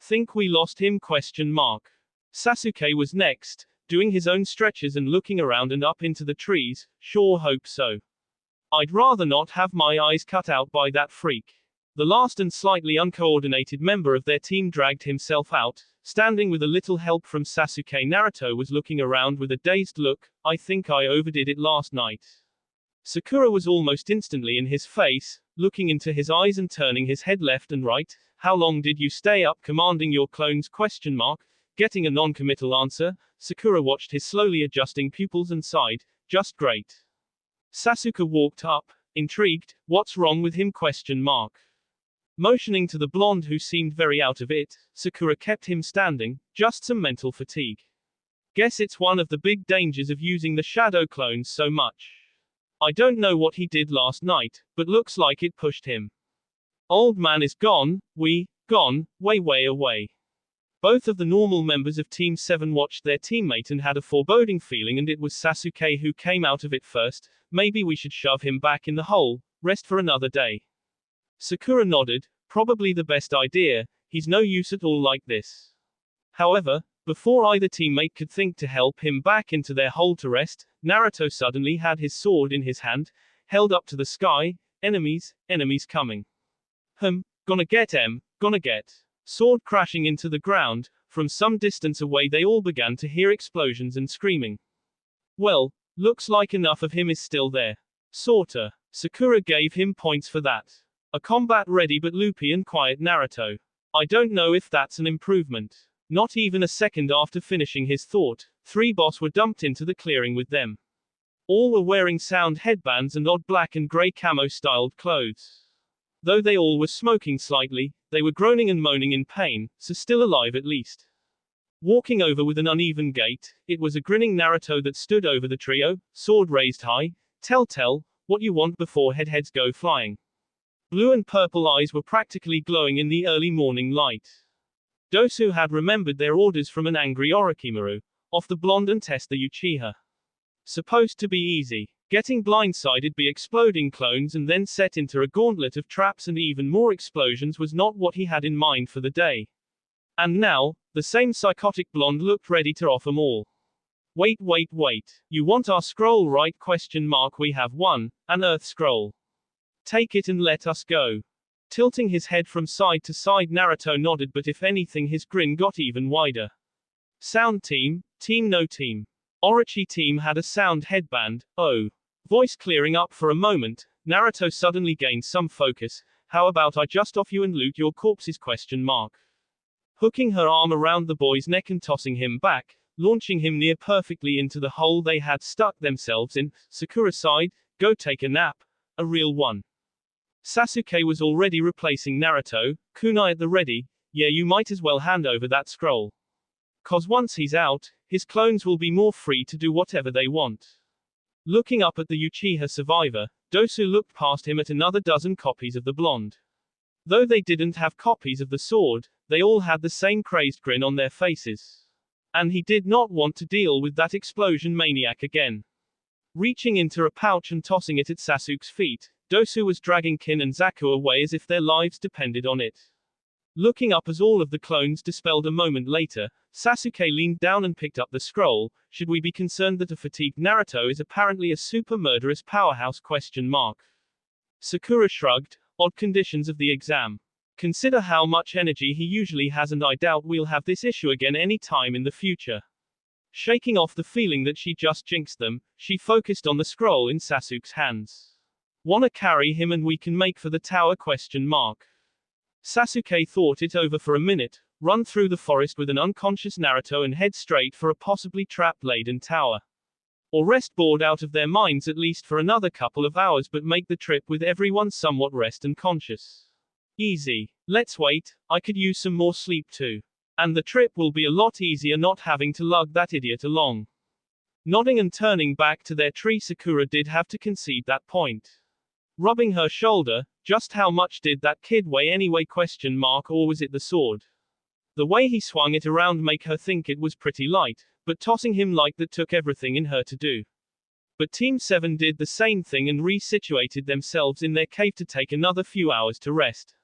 Think we lost him? Sasuke was next, doing his own stretches and looking around and up into the trees. Sure hope so. I'd rather not have my eyes cut out by that freak. The last and slightly uncoordinated member of their team dragged himself out, standing with a little help from Sasuke. Naruto was looking around with a dazed look. I think I overdid it last night. Sakura was almost instantly in his face, looking into his eyes and turning his head left and right. How long did you stay up commanding your clones? Getting a non-committal answer, Sakura watched his slowly adjusting pupils and sighed. Just great. Sasuke walked up, intrigued. What's wrong with him? Motioning to the blonde who seemed very out of it, Sakura kept him standing. Just some mental fatigue. Guess it's one of the big dangers of using the shadow clones so much. I don't know what he did last night, but looks like it pushed him. Old man is gone, gone, way away. Both of the normal members of Team 7 watched their teammate and had a foreboding feeling, and it was Sasuke who came out of it first. Maybe we should shove him back in the hole, rest for another day. Sakura nodded, probably the best idea, he's no use at all like this. However, before either teammate could think to help him back into their hole to rest, Naruto suddenly had his sword in his hand, held up to the sky. Enemies coming. Gonna get. Sword crashing into the ground. From some distance away they all began to hear explosions and screaming. Well, looks like enough of him is still there. Sorta. Sakura gave him points for that. A combat-ready but loopy and quiet Naruto. I don't know if that's an improvement. Not even a second after finishing his thought, 3 boss were dumped into the clearing with them. All were wearing sound headbands and odd black and grey camo-styled clothes. Though they all were smoking slightly, they were groaning and moaning in pain, so still alive at least. Walking over with an uneven gait, it was a grinning Naruto that stood over the trio, sword raised high. Tell, what you want before heads go flying. Blue and purple eyes were practically glowing in the early morning light. Dosu had remembered their orders from an angry Orochimaru. Off the blonde and test the Uchiha. Supposed to be easy. Getting blindsided by exploding clones and then set into a gauntlet of traps and even more explosions was not what he had in mind for the day. And now, the same psychotic blonde looked ready to off them all. Wait. You want our scroll, right? We have one, an earth scroll. Take it and let us go. Tilting his head from side to side, Naruto nodded, but if anything his grin got even wider. Sound team, no team. Orochi team had a sound headband. Oh. Voice clearing up for a moment, Naruto suddenly gained some focus. How about I just off you and loot your corpses? Hooking her arm around the boy's neck and tossing him back, launching him near perfectly into the hole they had stuck themselves in, Sakura sighed. Go take a nap. A real one. Sasuke was already replacing Naruto. Kunai at the ready. Yeah, you might as well hand over that scroll. 'Cause once he's out, his clones will be more free to do whatever they want. Looking up at the Uchiha survivor, Dosu looked past him at another dozen copies of the blonde. Though they didn't have copies of the sword, they all had the same crazed grin on their faces. And he did not want to deal with that explosion maniac again. Reaching into a pouch and tossing it at Sasuke's feet, Dosu was dragging Kin and Zaku away as if their lives depended on it. Looking up as all of the clones dispelled a moment later, Sasuke leaned down and picked up the scroll. Should we be concerned that a fatigued Naruto is apparently a super murderous powerhouse? Sakura shrugged. Odd conditions of the exam. Consider how much energy he usually has, and I doubt we'll have this issue again any time in the future. Shaking off the feeling that she just jinxed them, she focused on the scroll in Sasuke's hands. Wanna carry him and we can make for the tower? Sasuke thought it over for a minute. Run through the forest with an unconscious Naruto and head straight for a possibly trap-laden tower. Or rest bored out of their minds at least for another couple of hours, but make the trip with everyone somewhat rest and conscious. Easy. Let's wait, I could use some more sleep too. And the trip will be a lot easier not having to lug that idiot along. Nodding and turning back to their tree, Sakura did have to concede that point. Rubbing her shoulder, just how much did that kid weigh anyway? Or was it the sword? The way he swung it around make her think it was pretty light, but tossing him like that took everything in her to do. But Team 7 did the same thing and re-situated themselves in their cave to take another few hours to rest.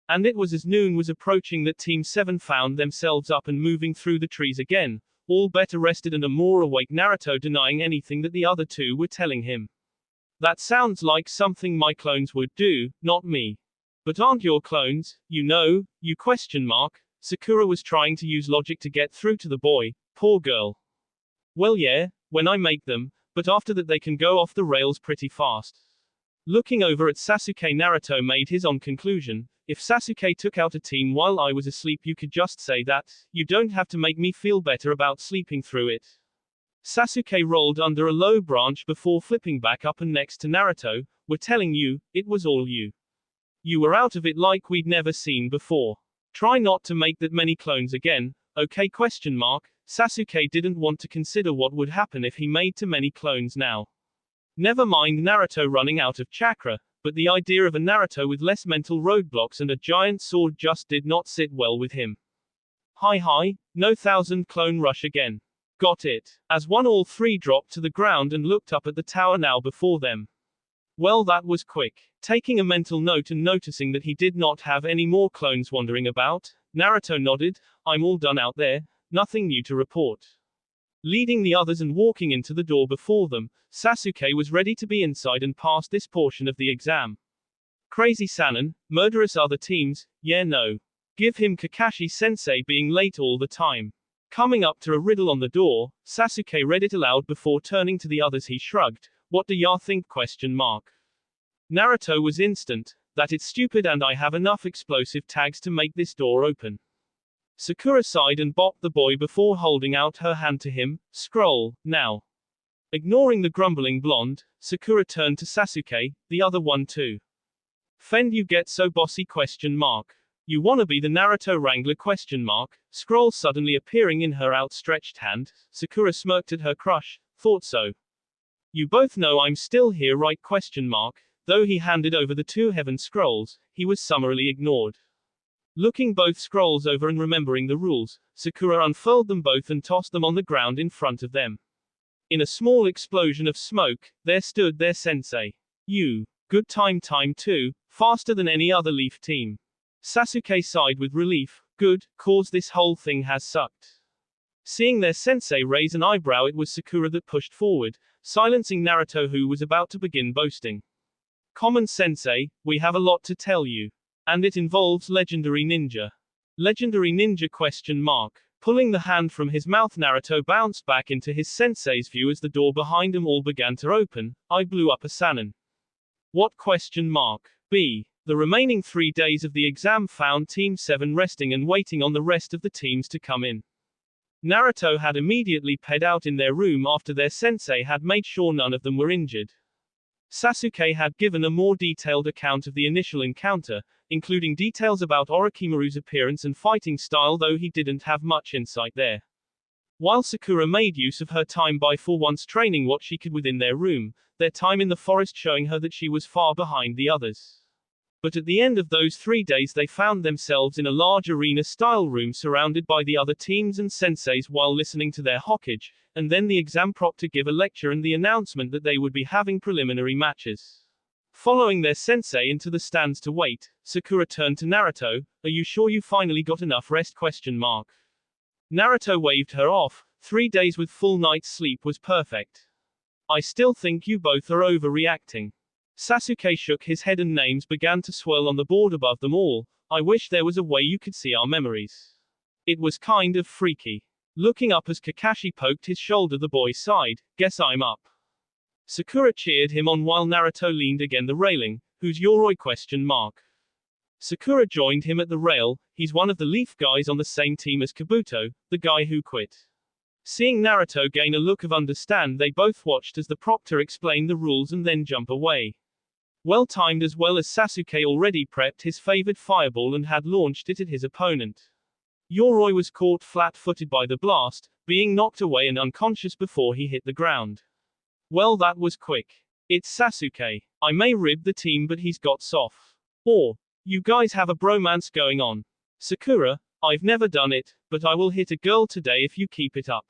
And it was as noon was approaching that Team 7 found themselves up and moving through the trees again, all better rested and a more awake Naruto denying anything that the other two were telling him. That sounds like something my clones would do, not me. But aren't your clones, you? Sakura was trying to use logic to get through to the boy. Poor girl. Well yeah, when I make them, but after that they can go off the rails pretty fast. Looking over at Sasuke, Naruto made his own conclusion. If Sasuke took out a team while I was asleep, you could just say that. You don't have to make me feel better about sleeping through it. Sasuke rolled under a low branch before flipping back up and next to Naruto. We're telling you, it was all you. You were out of it like we'd never seen before. Try not to make that many clones again, okay? Sasuke didn't want to consider what would happen if he made too many clones now. Never mind Naruto running out of chakra, but the idea of a Naruto with less mental roadblocks and a giant sword just did not sit well with him. Hi, no 1,000 clone rush again. Got it. As one, all three dropped to the ground and looked up at the tower now before them. Well, that was quick. Taking a mental note and noticing that he did not have any more clones wandering about, Naruto nodded. I'm all done out there, nothing new to report. Leading the others and walking into the door before them, Sasuke was ready to be inside and pass this portion of the exam. Crazy Sannin, murderous other teams, yeah no. Give him Kakashi-sensei being late all the time. Coming up to a riddle on the door, Sasuke read it aloud before turning to the others. He shrugged. What do ya think? Naruto was instant. That it's stupid and I have enough explosive tags to make this door open. Sakura sighed and bopped the boy before holding out her hand to him. Scroll, now. Ignoring the grumbling blonde, Sakura turned to Sasuke, the other one too. Fend you get so bossy? You wanna be the Naruto Wrangler? Scroll suddenly appearing in her outstretched hand. Sakura smirked at her crush. Thought so. You both know I'm still here, right? Though he handed over the 2 heaven scrolls, he was summarily ignored. Looking both scrolls over and remembering the rules, Sakura unfurled them both and tossed them on the ground in front of them. In a small explosion of smoke, there stood their sensei. You. Good time too, faster than any other Leaf team. Sasuke sighed with relief. Good, cause this whole thing has sucked. Seeing their sensei raise an eyebrow, it was Sakura that pushed forward, silencing Naruto, who was about to begin boasting. Common sensei, we have a lot to tell you. And it involves legendary ninja. Legendary ninja? Pulling the hand from his mouth, Naruto bounced back into his sensei's view as the door behind them all began to open. I blew up a Sannin. What? B. The remaining 3 days of the exam found Team 7 resting and waiting on the rest of the teams to come in. Naruto had immediately peed out in their room after their sensei had made sure none of them were injured. Sasuke had given a more detailed account of the initial encounter, including details about Orochimaru's appearance and fighting style, though he didn't have much insight there. While Sakura made use of her time by for once training what she could within their room, their time in the forest showing her that she was far behind the others. But at the end of those 3 days they found themselves in a large arena-style room surrounded by the other teams and senseis while listening to their Hokage, and then the exam proctor give a lecture and the announcement that they would be having preliminary matches. Following their sensei into the stands to wait, Sakura turned to Naruto. Are you sure you finally got enough rest? Naruto waved her off. 3 days with full night's sleep was perfect. I still think you both are overreacting. Sasuke shook his head and names began to swirl on the board above them all. I wish there was a way you could see our memories. It was kind of freaky. Looking up as Kakashi poked his shoulder, the boy sighed. Guess I'm up. Sakura cheered him on while Naruto leaned against the railing. Who's Yoroi? Sakura joined him at the rail. He's one of the Leaf guys on the same team as Kabuto, the guy who quit. Seeing Naruto gain a look of understand, they both watched as the proctor explained the rules and then jump away. Well timed, as well as Sasuke already prepped his favored fireball and had launched it at his opponent. Yoroi was caught flat-footed by the blast, being knocked away and unconscious before he hit the ground. Well, that was quick. It's Sasuke. I may rib the team, but he's got soft. Or, you guys have a bromance going on. Sakura, I've never done it, but I will hit a girl today if you keep it up.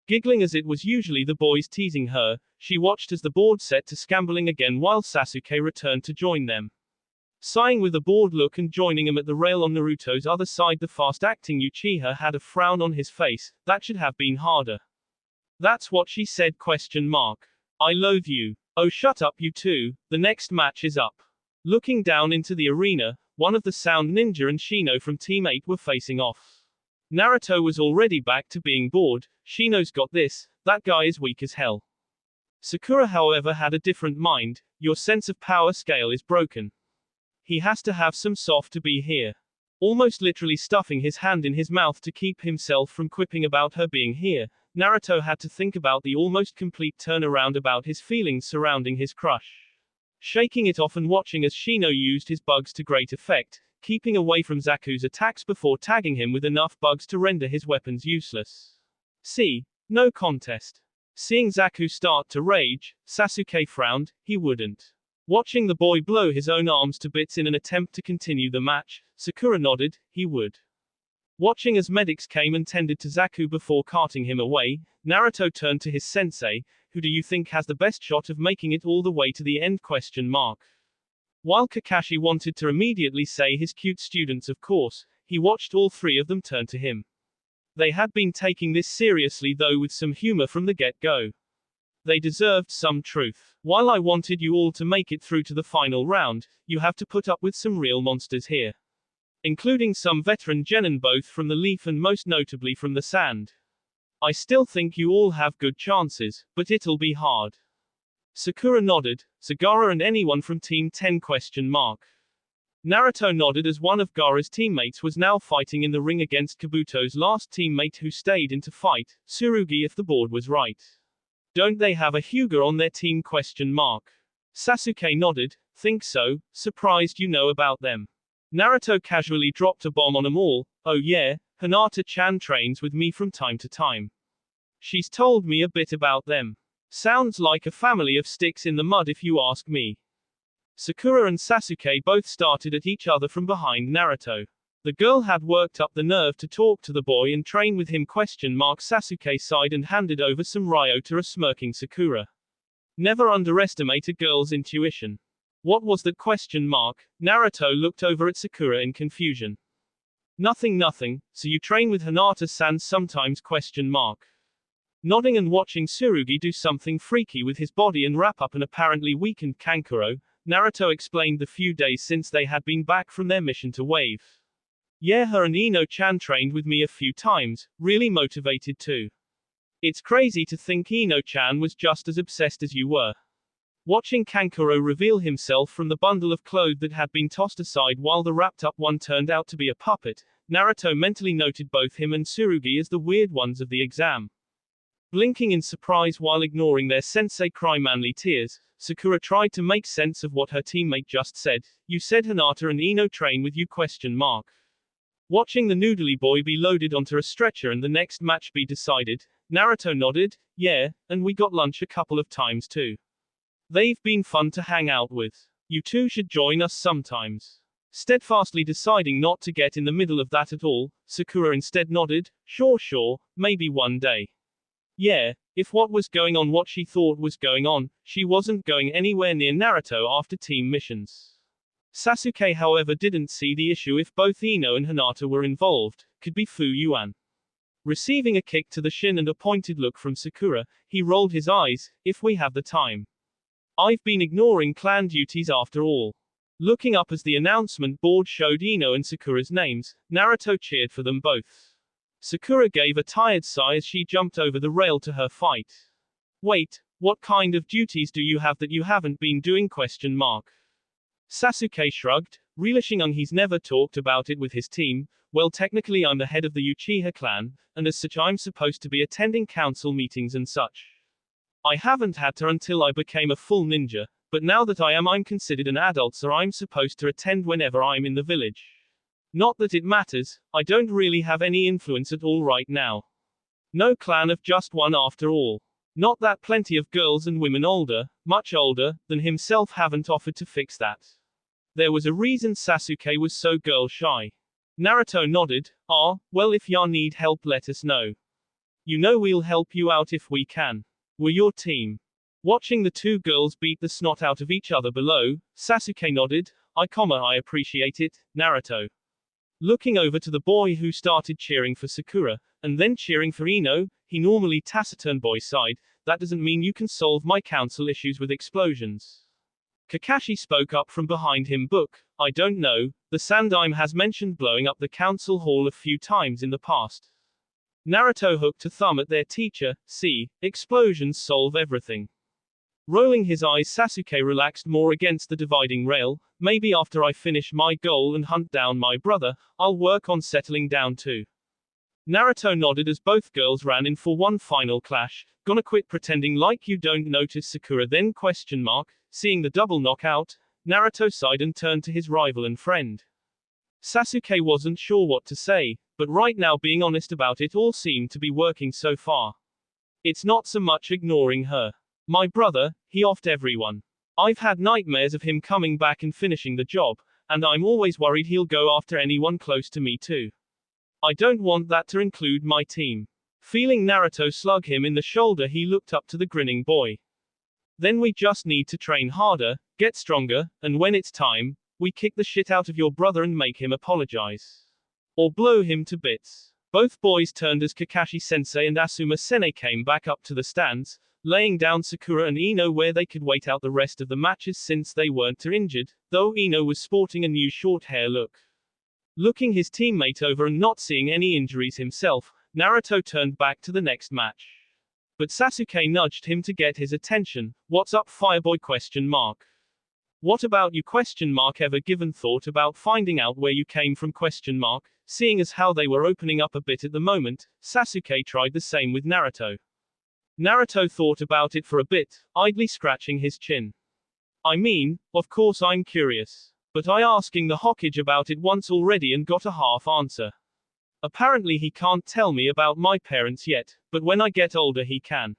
Giggling as it was usually the boys teasing her, she watched as the board set to scrambling again while Sasuke returned to join them. Sighing with a bored look and joining him at the rail on Naruto's other side, the fast-acting Uchiha had a frown on his face. That should have been harder. That's what she said? I loathe you. Oh, shut up you two, the next match is up. Looking down into the arena, one of the Sound Ninja and Shino from Team 8 were facing off. Naruto was already back to being bored. Shino's got this, that guy is weak as hell. Sakura, however, had a different mind. Your sense of power scale is broken. He has to have some soft to be here. Almost literally stuffing his hand in his mouth to keep himself from quipping about her being here, Naruto had to think about the almost complete turnaround about his feelings surrounding his crush. Shaking it off and watching as Shino used his bugs to great effect, keeping away from Zaku's attacks before tagging him with enough bugs to render his weapons useless. See, no contest. Seeing Zaku start to rage, Sasuke frowned. He wouldn't. Watching the boy blow his own arms to bits in an attempt to continue the match, Sakura nodded. He would. Watching as medics came and tended to Zaku before carting him away, Naruto turned to his sensei. Who do you think has the best shot of making it all the way to the end? While Kakashi wanted to immediately say his cute students, of course, he watched all three of them turn to him. They had been taking this seriously, though with some humor from the get-go. They deserved some truth. While I wanted you all to make it through to the final round, you have to put up with some real monsters here. Including some veteran genin, both from the Leaf and most notably from the Sand. I still think you all have good chances, but it'll be hard. Sakura nodded. Sagara and anyone from Team 10? Naruto nodded as one of Gaara's teammates was now fighting in the ring against Kabuto's last teammate who stayed in to fight, Tsurugi, if the board was right. Don't they have a Hyuga on their team? Sasuke nodded. Think so, surprised you know about them. Naruto casually dropped a bomb on them all. Oh yeah, Hinata-chan trains with me from time to time. She's told me a bit about them. Sounds like a family of sticks in the mud if you ask me. Sakura and Sasuke both started at each other from behind Naruto. The girl had worked up the nerve to talk to the boy and train with him? Sasuke sighed and handed over some ryo to a smirking Sakura. Never underestimate a girl's intuition. What was that? Naruto looked over at Sakura in confusion. Nothing. So you train with Hinata-san sometimes? Nodding and watching Tsurugi do something freaky with his body and wrap up an apparently weakened Kankuro, Naruto explained the few days since they had been back from their mission to Wave. Yeah, her and Ino-chan trained with me a few times, really motivated too. It's crazy to think Ino-chan was just as obsessed as you were. Watching Kankuro reveal himself from the bundle of clothes that had been tossed aside while the wrapped-up one turned out to be a puppet, Naruto mentally noted both him and Tsurugi as the weird ones of the exam. Blinking in surprise while ignoring their sensei cry manly tears, Sakura tried to make sense of what her teammate just said. You said Hinata and Ino train with you? Watching the noodly boy be loaded onto a stretcher and the next match be decided, Naruto nodded. Yeah, and we got lunch a couple of times too. They've been fun to hang out with. You two should join us sometimes. Steadfastly deciding not to get in the middle of that at all, Sakura instead nodded. Sure, maybe one day. Yeah, if what was going on what she thought was going on, she wasn't going anywhere near Naruto after team missions. Sasuke, however, didn't see the issue if both Ino and Hinata were involved. Could be Fu Yuan. Receiving a kick to the shin and a pointed look from Sakura, he rolled his eyes. If we have the time. I've been ignoring clan duties after all. Looking up as the announcement board showed Ino and Sakura's names, Naruto cheered for them both. Sakura gave a tired sigh as she jumped over the rail to her fight. Wait, what kind of duties do you have that you haven't been doing? Sasuke shrugged, relishing on he's never talked about it with his team. Well, technically I'm the head of the Uchiha clan, and as such I'm supposed to be attending council meetings and such. I haven't had to until I became a full ninja, but now that I'm considered an adult, so I'm supposed to attend whenever I'm in the village. Not that it matters, I don't really have any influence at all right now. No clan of just one after all. Not that plenty of girls and women older, much older, than himself haven't offered to fix that. There was a reason Sasuke was so girl shy. Naruto nodded. Well, if ya need help let us know. You know we'll help you out if we can. We're your team. Watching the two girls beat the snot out of each other below, Sasuke nodded. I appreciate it, Naruto. Looking over to the boy who started cheering for Sakura, and then cheering for Ino, he normally taciturn boy sighed, that doesn't mean you can solve my council issues with explosions. Kakashi spoke up from behind him. I don't know, the Sandaime has mentioned blowing up the council hall a few times in the past. Naruto hooked a thumb at their teacher. See, explosions solve everything. Rolling his eyes, Sasuke relaxed more against the dividing rail. Maybe after I finish my goal and hunt down my brother, I'll work on settling down too. Naruto nodded as both girls ran in for one final clash. Gonna quit pretending like you don't notice Sakura then ? Seeing the double knockout, Naruto sighed and turned to his rival and friend. Sasuke wasn't sure what to say, but right now being honest about it all seemed to be working so far. It's not so much ignoring her. My brother, he offed everyone. I've had nightmares of him coming back and finishing the job, and I'm always worried he'll go after anyone close to me too. I don't want that to include my team. Feeling Naruto slug him in the shoulder, he looked up to the grinning boy. Then we just need to train harder, get stronger, and when it's time, we kick the shit out of your brother and make him apologize. Or blow him to bits. Both boys turned as Kakashi-sensei and Asuma-sensei came back up to the stands, laying down Sakura and Ino where they could wait out the rest of the matches since they weren't too injured, though Ino was sporting a new short hair look. Looking his teammate over and not seeing any injuries himself, Naruto turned back to the next match. But Sasuke nudged him to get his attention. What's up, Fireboy? What about you? Ever given thought about finding out where you came from? Seeing as how they were opening up a bit at the moment, Sasuke tried the same with Naruto. Naruto thought about it for a bit, idly scratching his chin. I mean, of course I'm curious. But I asking the Hokage about it once already and got a half answer. Apparently he can't tell me about my parents yet, but when I get older he can.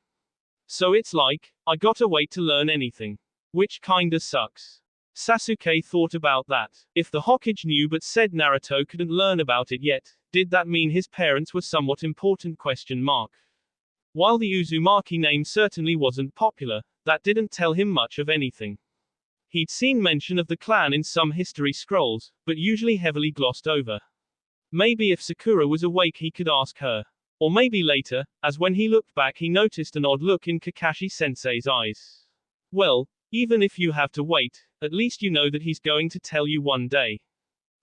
So it's like, I gotta wait to learn anything. Which kinda sucks. Sasuke thought about that. If the Hokage knew but said Naruto couldn't learn about it yet, did that mean his parents were somewhat important? While the Uzumaki name certainly wasn't popular, that didn't tell him much of anything. He'd seen mention of the clan in some history scrolls, but usually heavily glossed over. Maybe if Sakura was awake he could ask her. Or maybe later, as when he looked back he noticed an odd look in Kakashi-sensei's eyes. Well, even if you have to wait, at least you know that he's going to tell you one day.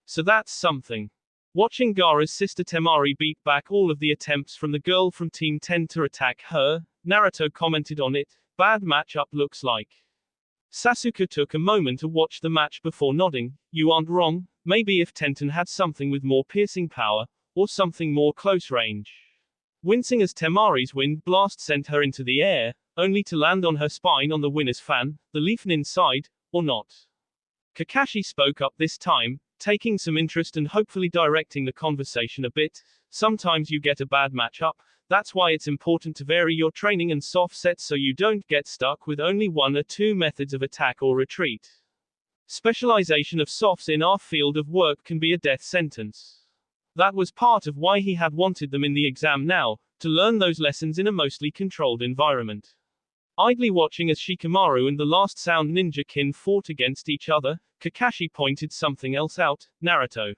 So that's something. Watching Gaara's sister Temari beat back all of the attempts from the girl from Team 10 to attack her, Naruto commented on it. Bad matchup looks like. Sasuke took a moment to watch the match before nodding. You aren't wrong, maybe if Tenten had something with more piercing power, or something more close range. Wincing as Temari's wind blast sent her into the air, only to land on her spine on the winner's fan, the leaf inside, or not. Kakashi spoke up this time, taking some interest and hopefully directing the conversation a bit. Sometimes you get a bad matchup, that's why it's important to vary your training and soft sets so you don't get stuck with only one or two methods of attack or retreat. Specialization of softs in our field of work can be a death sentence. That was part of why he had wanted them in the exam now, to learn those lessons in a mostly controlled environment. Idly watching as Shikamaru and the last sound ninja kin fought against each other, Kakashi pointed something else out. Naruto.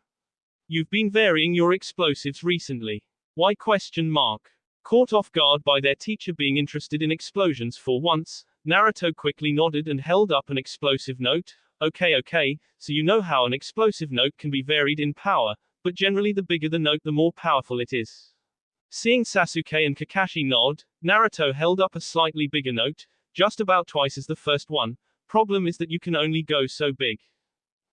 You've been varying your explosives recently. Why question mark? Caught off guard by their teacher being interested in explosions for once, Naruto quickly nodded and held up an explosive note. Okay, so you know how an explosive note can be varied in power, but generally the bigger the note the more powerful it is. Seeing Sasuke and Kakashi nod, Naruto held up a slightly bigger note, just about twice as the first one. Problem is that you can only go so big.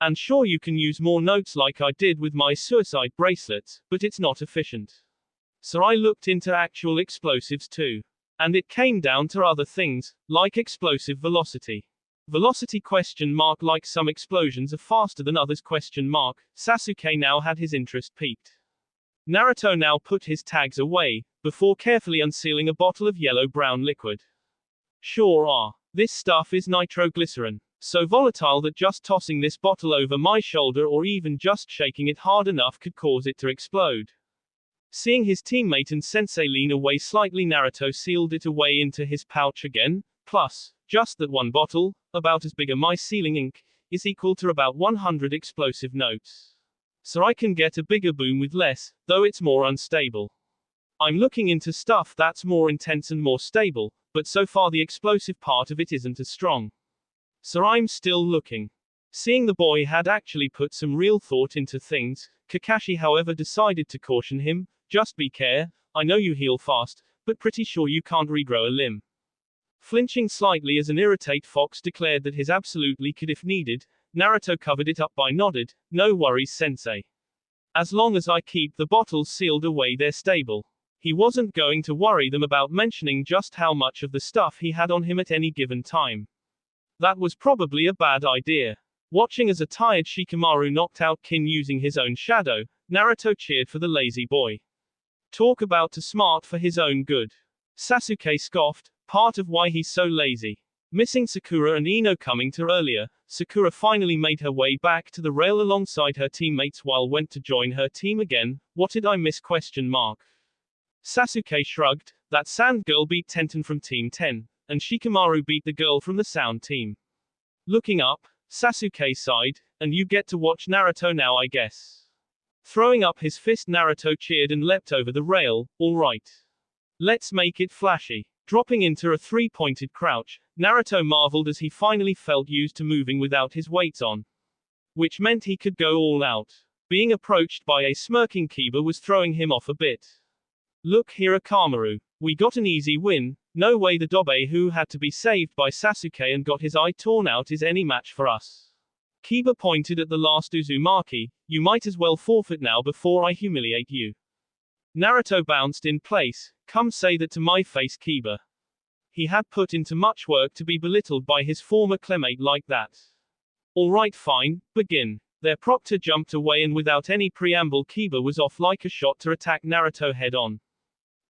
And sure, you can use more notes like I did with my suicide bracelets, but it's not efficient. So I looked into actual explosives too. And it came down to other things, like explosive velocity. Velocity question mark. Like some explosions are faster than others question mark. Sasuke now had his interest piqued. Naruto now put his tags away, before carefully unsealing a bottle of yellow-brown liquid. This stuff is nitroglycerin. So volatile that just tossing this bottle over my shoulder or even just shaking it hard enough could cause it to explode. Seeing his teammate and sensei lean away slightly, Naruto sealed it away into his pouch again. Plus, just that one bottle, about as big as my sealing ink, is equal to about 100 explosive notes. So I can get a bigger boom with less, though it's more unstable. I'm looking into stuff that's more intense and more stable, but so far the explosive part of it isn't as strong. So I'm still looking. Seeing the boy had actually put some real thought into things, Kakashi however decided to caution him, just be care, I know you heal fast, but pretty sure you can't regrow a limb. Flinching slightly as an irate fox declared that his absolutely could if needed, Naruto covered it up by nodded, no worries sensei. As long as I keep the bottles sealed away they're stable. He wasn't going to worry them about mentioning just how much of the stuff he had on him at any given time. That was probably a bad idea. Watching as a tired Shikamaru knocked out Kin using his own shadow, Naruto cheered for the lazy boy. Talk about too smart for his own good. Sasuke scoffed, part of why he's so lazy. Missing Sakura and Ino coming to earlier, Sakura finally made her way back to the rail alongside her teammates while went to join her team again. What did I miss question mark? Sasuke shrugged, that sand girl beat Tenten from Team 10, and Shikamaru beat the girl from the sound team. Looking up, Sasuke sighed, and you get to watch Naruto now I guess. Throwing up his fist, Naruto cheered and leapt over the rail. Alright. Let's make it flashy. Dropping into a three-pointed crouch, Naruto marveled as he finally felt used to moving without his weights on. Which meant he could go all out. Being approached by a smirking Kiba was throwing him off a bit. Look here Akamaru. We got an easy win. No way the Dobe who had to be saved by Sasuke and got his eye torn out is any match for us. Kiba pointed at the last Uzumaki, you might as well forfeit now before I humiliate you. Naruto bounced in place, come say that to my face Kiba. He had put into much work to be belittled by his former classmate like that. Alright fine, begin. Their proctor jumped away and without any preamble Kiba was off like a shot to attack Naruto head on.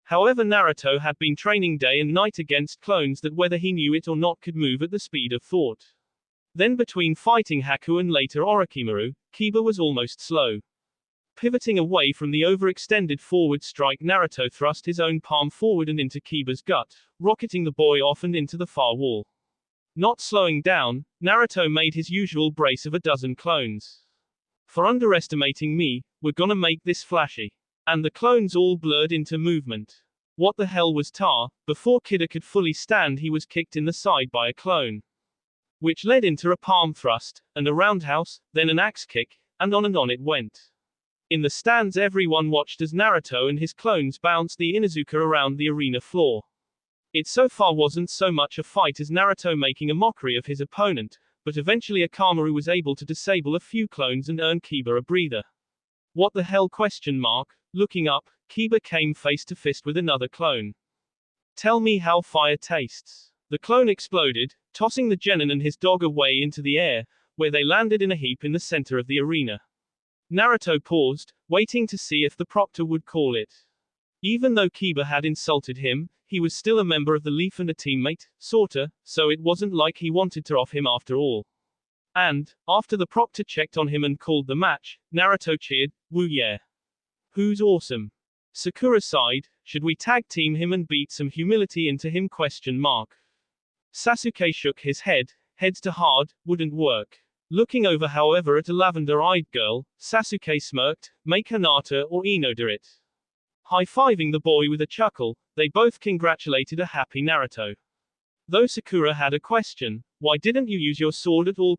However, Naruto had been training day and night against clones that whether he knew it or not could move at the speed of thought. Then between fighting Haku and later Orochimaru, Kiba was almost slow. Pivoting away from the overextended forward strike, Naruto thrust his own palm forward and into Kiba's gut, rocketing the boy off and into the far wall. Not slowing down, Naruto made his usual brace of a dozen clones. For underestimating me, we're gonna make this flashy. And the clones all blurred into movement. What the hell was Tar? Before Kida could fully stand he was kicked in the side by a clone. Which led into a palm thrust, and a roundhouse, then an axe kick, and on it went. In the stands everyone watched as Naruto and his clones bounced the Inuzuka around the arena floor. It so far wasn't so much a fight as Naruto making a mockery of his opponent, but eventually Akamaru was able to disable a few clones and earn Kiba a breather. What the hell question mark? Looking up, Kiba came face to face with another clone. Tell me how fire tastes. The clone exploded, tossing the genin and his dog away into the air, where they landed in a heap in the center of the arena. Naruto paused, waiting to see if the proctor would call it. Even though Kiba had insulted him, he was still a member of the Leaf and a teammate, sorta, so it wasn't like he wanted to off him after all. And, after the proctor checked on him and called the match, Naruto cheered, woo yeah. Who's awesome? Sakura sighed, should we tag team him and beat some humility into him question mark? Sasuke shook his head, heads to hard, wouldn't work. Looking over however at a lavender-eyed girl, Sasuke smirked, make Hinata or Ino do it. High-fiving the boy with a chuckle, they both congratulated a happy Naruto. Though Sakura had a question, why didn't you use your sword at all?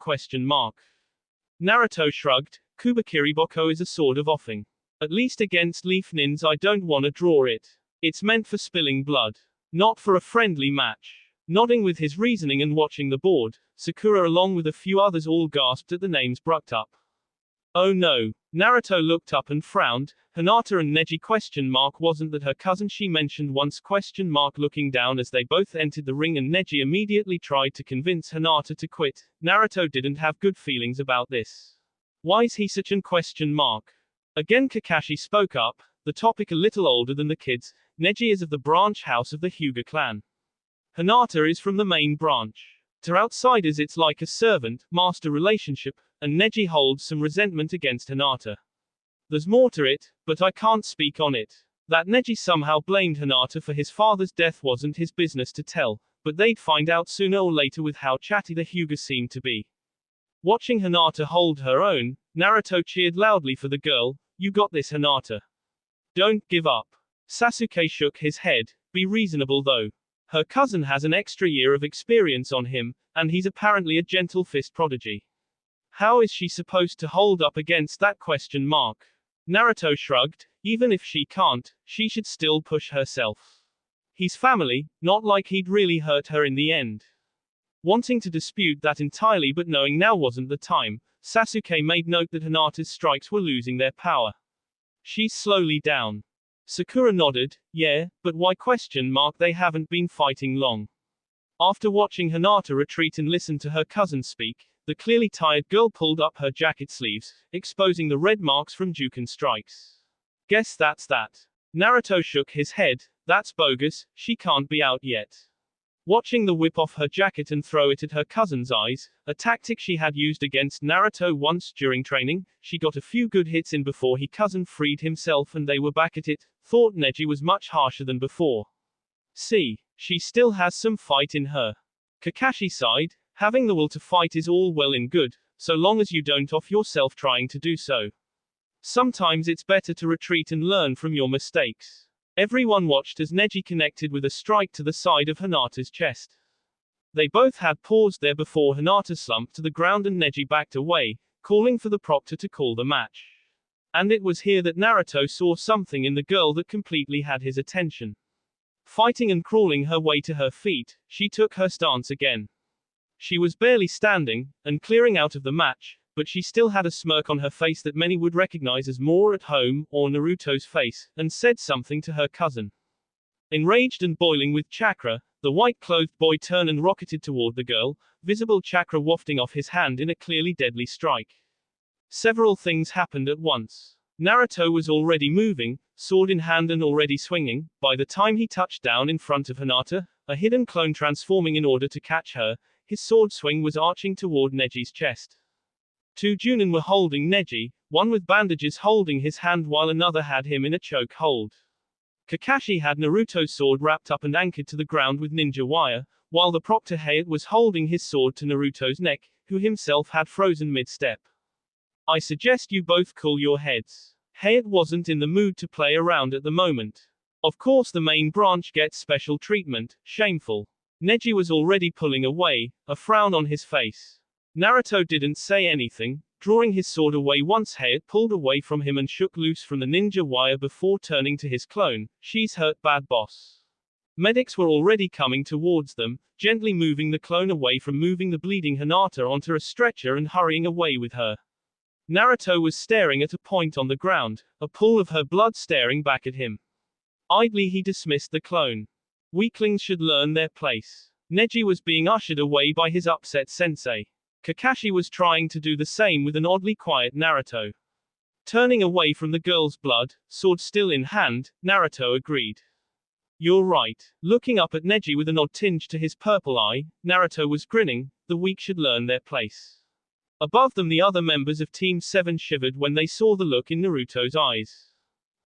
Naruto shrugged, Kubakiri Boko is a sword of offing. At least against leaf nins I don't wanna draw it. It's meant for spilling blood. Not for a friendly match. Nodding with his reasoning and watching the board, Sakura along with a few others all gasped at the names brucked up. Oh no. Naruto looked up and frowned. Hinata and Neji ? Wasn't that her cousin she mentioned once ? Looking down as they both entered the ring and Neji immediately tried to convince Hinata to quit. Naruto didn't have good feelings about this. Why's he such an ? Again Kakashi spoke up, the topic a little older than the kids. Neji is of the branch house of the Hyuga clan. Hinata is from the main branch. To outsiders it's like a servant-master relationship, and Neji holds some resentment against Hinata. There's more to it, but I can't speak on it. That Neji somehow blamed Hinata for his father's death wasn't his business to tell, but they'd find out sooner or later with how chatty the Hyuga seemed to be. Watching Hinata hold her own, Naruto cheered loudly for the girl. You got this, Hinata. Don't give up. Sasuke shook his head. Be reasonable though. Her cousin has an extra year of experience on him, and he's apparently a gentle fist prodigy. How is she supposed to hold up against that ? Naruto shrugged. Even if she can't, she should still push herself. He's family, not like he'd really hurt her in the end. Wanting to dispute that entirely but knowing now wasn't the time, Sasuke made note that Hinata's strikes were losing their power. She's slowly down. Sakura nodded. Yeah, but why ? They haven't been fighting long. After watching Hinata retreat and listen to her cousin speak, the clearly tired girl pulled up her jacket sleeves, exposing the red marks from Juken strikes. Guess that's that. Naruto shook his head. That's bogus, she can't be out yet. Watching the whip off her jacket and throw it at her cousin's eyes, a tactic she had used against Naruto once during training, she got a few good hits in before he cousin freed himself and they were back at it. Thought Neji was much harsher than before. See, she still has some fight in her. Kakashi sighed, having the will to fight is all well and good, so long as you don't off yourself trying to do so. Sometimes it's better to retreat and learn from your mistakes. Everyone watched as Neji connected with a strike to the side of Hinata's chest. They both had paused there before Hinata slumped to the ground and Neji backed away, calling for the proctor to call the match. And it was here that Naruto saw something in the girl that completely had his attention. Fighting and crawling her way to her feet, she took her stance again. She was barely standing, and clearing out of the match, but she still had a smirk on her face that many would recognize as more at home, or Naruto's face, and said something to her cousin. Enraged and boiling with chakra, the white-clothed boy turned and rocketed toward the girl, visible chakra wafting off his hand in a clearly deadly strike. Several things happened at once. Naruto was already moving, sword in hand and already swinging, by the time he touched down in front of Hinata, a hidden clone transforming in order to catch her, his sword swing was arching toward Neji's chest. Two Chuunin were holding Neji, one with bandages holding his hand while another had him in a choke hold. Kakashi had Naruto's sword wrapped up and anchored to the ground with ninja wire, while the proctor Hayate was holding his sword to Naruto's neck, who himself had frozen mid-step. I suggest you both cool your heads. Hayate wasn't in the mood to play around at the moment. Of course the main branch gets special treatment, shameful. Neji was already pulling away, a frown on his face. Naruto didn't say anything, drawing his sword away once Hayate pulled away from him and shook loose from the ninja wire before turning to his clone. She's hurt bad, boss. Medics were already coming towards them, gently moving the clone away from moving the bleeding Hinata onto a stretcher and hurrying away with her. Naruto was staring at a point on the ground, a pool of her blood staring back at him. Idly he dismissed the clone. Weaklings should learn their place. Neji was being ushered away by his upset sensei. Kakashi was trying to do the same with an oddly quiet Naruto. Turning away from the girl's blood, sword still in hand, Naruto agreed. You're right. Looking up at Neji with an odd tinge to his purple eye, Naruto was grinning. The weak should learn their place. Above them the other members of Team 7 shivered when they saw the look in Naruto's eyes.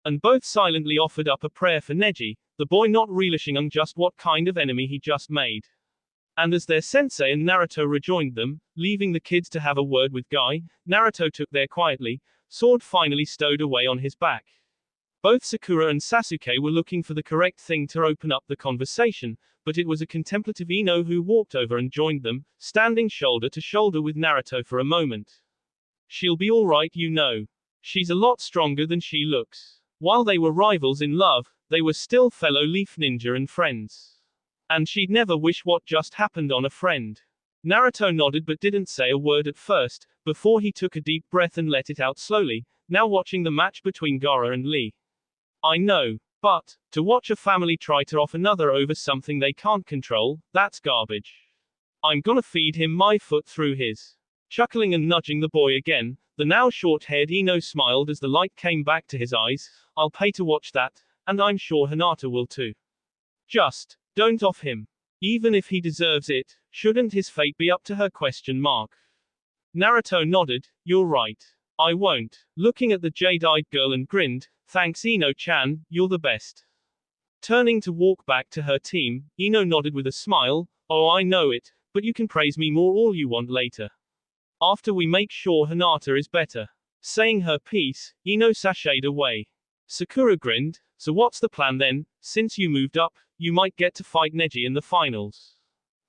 And both silently offered up a prayer for Neji, the boy not relishing on just what kind of enemy he just made. And as their sensei and Naruto rejoined them, leaving the kids to have a word with Guy, Naruto took there quietly, sword finally stowed away on his back. Both Sakura and Sasuke were looking for the correct thing to open up the conversation, but it was a contemplative Ino who walked over and joined them, standing shoulder to shoulder with Naruto for a moment. She'll be alright, you know. She's a lot stronger than she looks. While they were rivals in love, they were still fellow Leaf Ninja and friends. And she'd never wish what just happened on a friend. Naruto nodded but didn't say a word at first, before he took a deep breath and let it out slowly, now watching the match between Gaara and Lee. I know. But, to watch a family try to off another over something they can't control, that's garbage. I'm gonna feed him my foot through his. Chuckling and nudging the boy again, the now short-haired Ino smiled as the light came back to his eyes. I'll pay to watch that, and I'm sure Hinata will too. Just, don't off him. Even if he deserves it, shouldn't his fate be up to her ? Naruto nodded, you're right. I won't. Looking at the jade-eyed girl and grinned, thanks Ino-chan, you're the best. Turning to walk back to her team, Ino nodded with a smile, oh I know it, but you can praise me more all you want later. After we make sure Hinata is better. Saying her piece, Ino sashayed away. Sakura grinned, so what's the plan then? Since you moved up, you might get to fight Neji in the finals.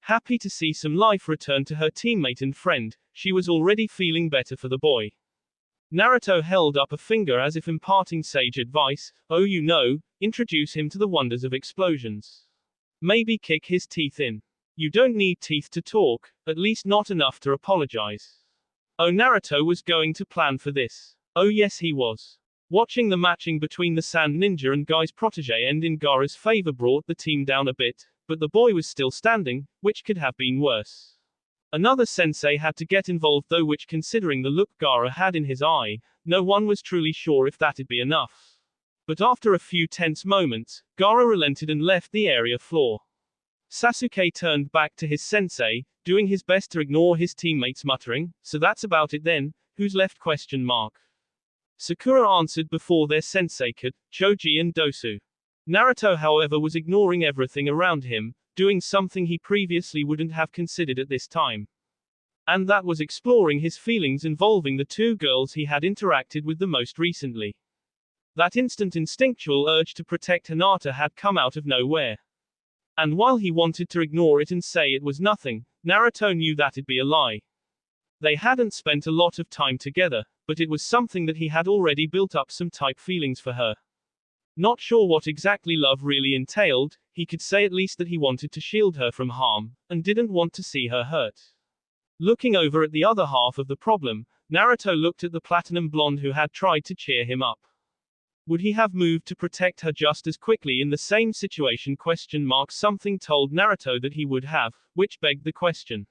Happy to see some life return to her teammate and friend, she was already feeling better for the boy. Naruto held up a finger as if imparting sage advice, oh you know, introduce him to the wonders of explosions. Maybe kick his teeth in. You don't need teeth to talk, at least not enough to apologize. Oh Naruto was going to plan for this. Oh yes he was. Watching the matching between the Sand Ninja and Guy's protege end in Gaara's favor brought the team down a bit, but the boy was still standing, which could have been worse. Another sensei had to get involved though, which considering the look Gaara had in his eye, no one was truly sure if that'd be enough. But after a few tense moments, Gaara relented and left the area floor. Sasuke turned back to his sensei, doing his best to ignore his teammates muttering, so that's about it then, who's left ? Sakura answered before their sensei could, Choji and Dosu. Naruto however was ignoring everything around him, doing something he previously wouldn't have considered at this time. And that was exploring his feelings involving the two girls he had interacted with the most recently. That instant instinctual urge to protect Hinata had come out of nowhere. And while he wanted to ignore it and say it was nothing, Naruto knew that'd be a lie. They hadn't spent a lot of time together, but it was something that he had already built up some type feelings for her. Not sure what exactly love really entailed, he could say at least that he wanted to shield her from harm, and didn't want to see her hurt. Looking over at the other half of the problem, Naruto looked at the platinum blonde who had tried to cheer him up. Would he have moved to protect her just as quickly in the same situation ? Something told Naruto that he would have, which begged the question.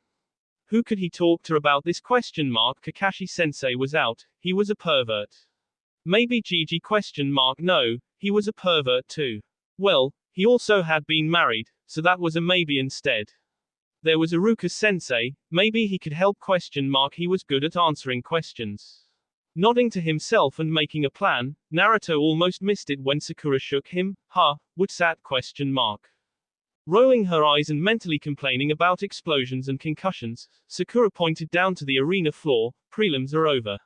Who could he talk to about this ? Kakashi-sensei was out, he was a pervert. Maybe Gigi ? No, he was a pervert too. Well, he also had been married, so that was a maybe instead. There was Iruka-sensei, maybe he could help ? He was good at answering questions. Nodding to himself and making a plan, Naruto almost missed it when Sakura shook him, what's that ? Rolling her eyes and mentally complaining about explosions and concussions, Sakura pointed down to the arena floor, prelims are over.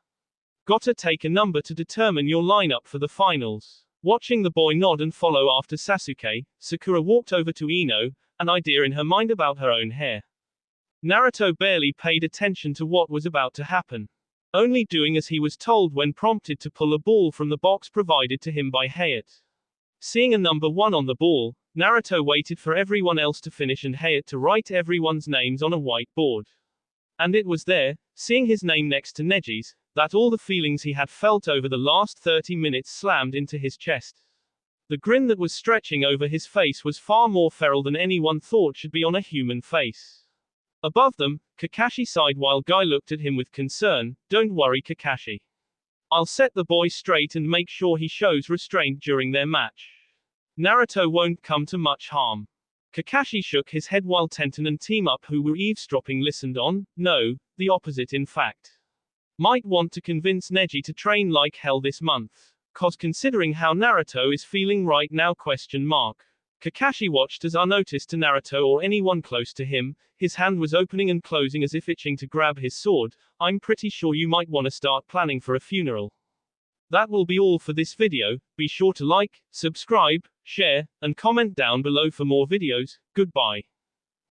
Gotta take a number to determine your lineup for the finals. Watching the boy nod and follow after Sasuke, Sakura walked over to Ino, an idea in her mind about her own hair. Naruto barely paid attention to what was about to happen. Only doing as he was told when prompted to pull a ball from the box provided to him by Hayate. Seeing a number 1 on the ball, Naruto waited for everyone else to finish and Hayate to write everyone's names on a white board. And it was there, seeing his name next to Neji's, that all the feelings he had felt over the last 30 minutes slammed into his chest. The grin that was stretching over his face was far more feral than anyone thought should be on a human face. Above them, Kakashi sighed while Guy looked at him with concern, don't worry Kakashi. I'll set the boy straight and make sure he shows restraint during their match. Naruto won't come to much harm. Kakashi shook his head while Tenten and Team Up who were eavesdropping listened on, no, the opposite in fact. Might want to convince Neji to train like hell this month. Cause considering how Naruto is feeling right now ? Kakashi watched as unnoticed to Naruto or anyone close to him, his hand was opening and closing as if itching to grab his sword, I'm pretty sure you might want to start planning for a funeral. That will be all for this video. Be sure to like, subscribe, share, and comment down below for more videos. Goodbye.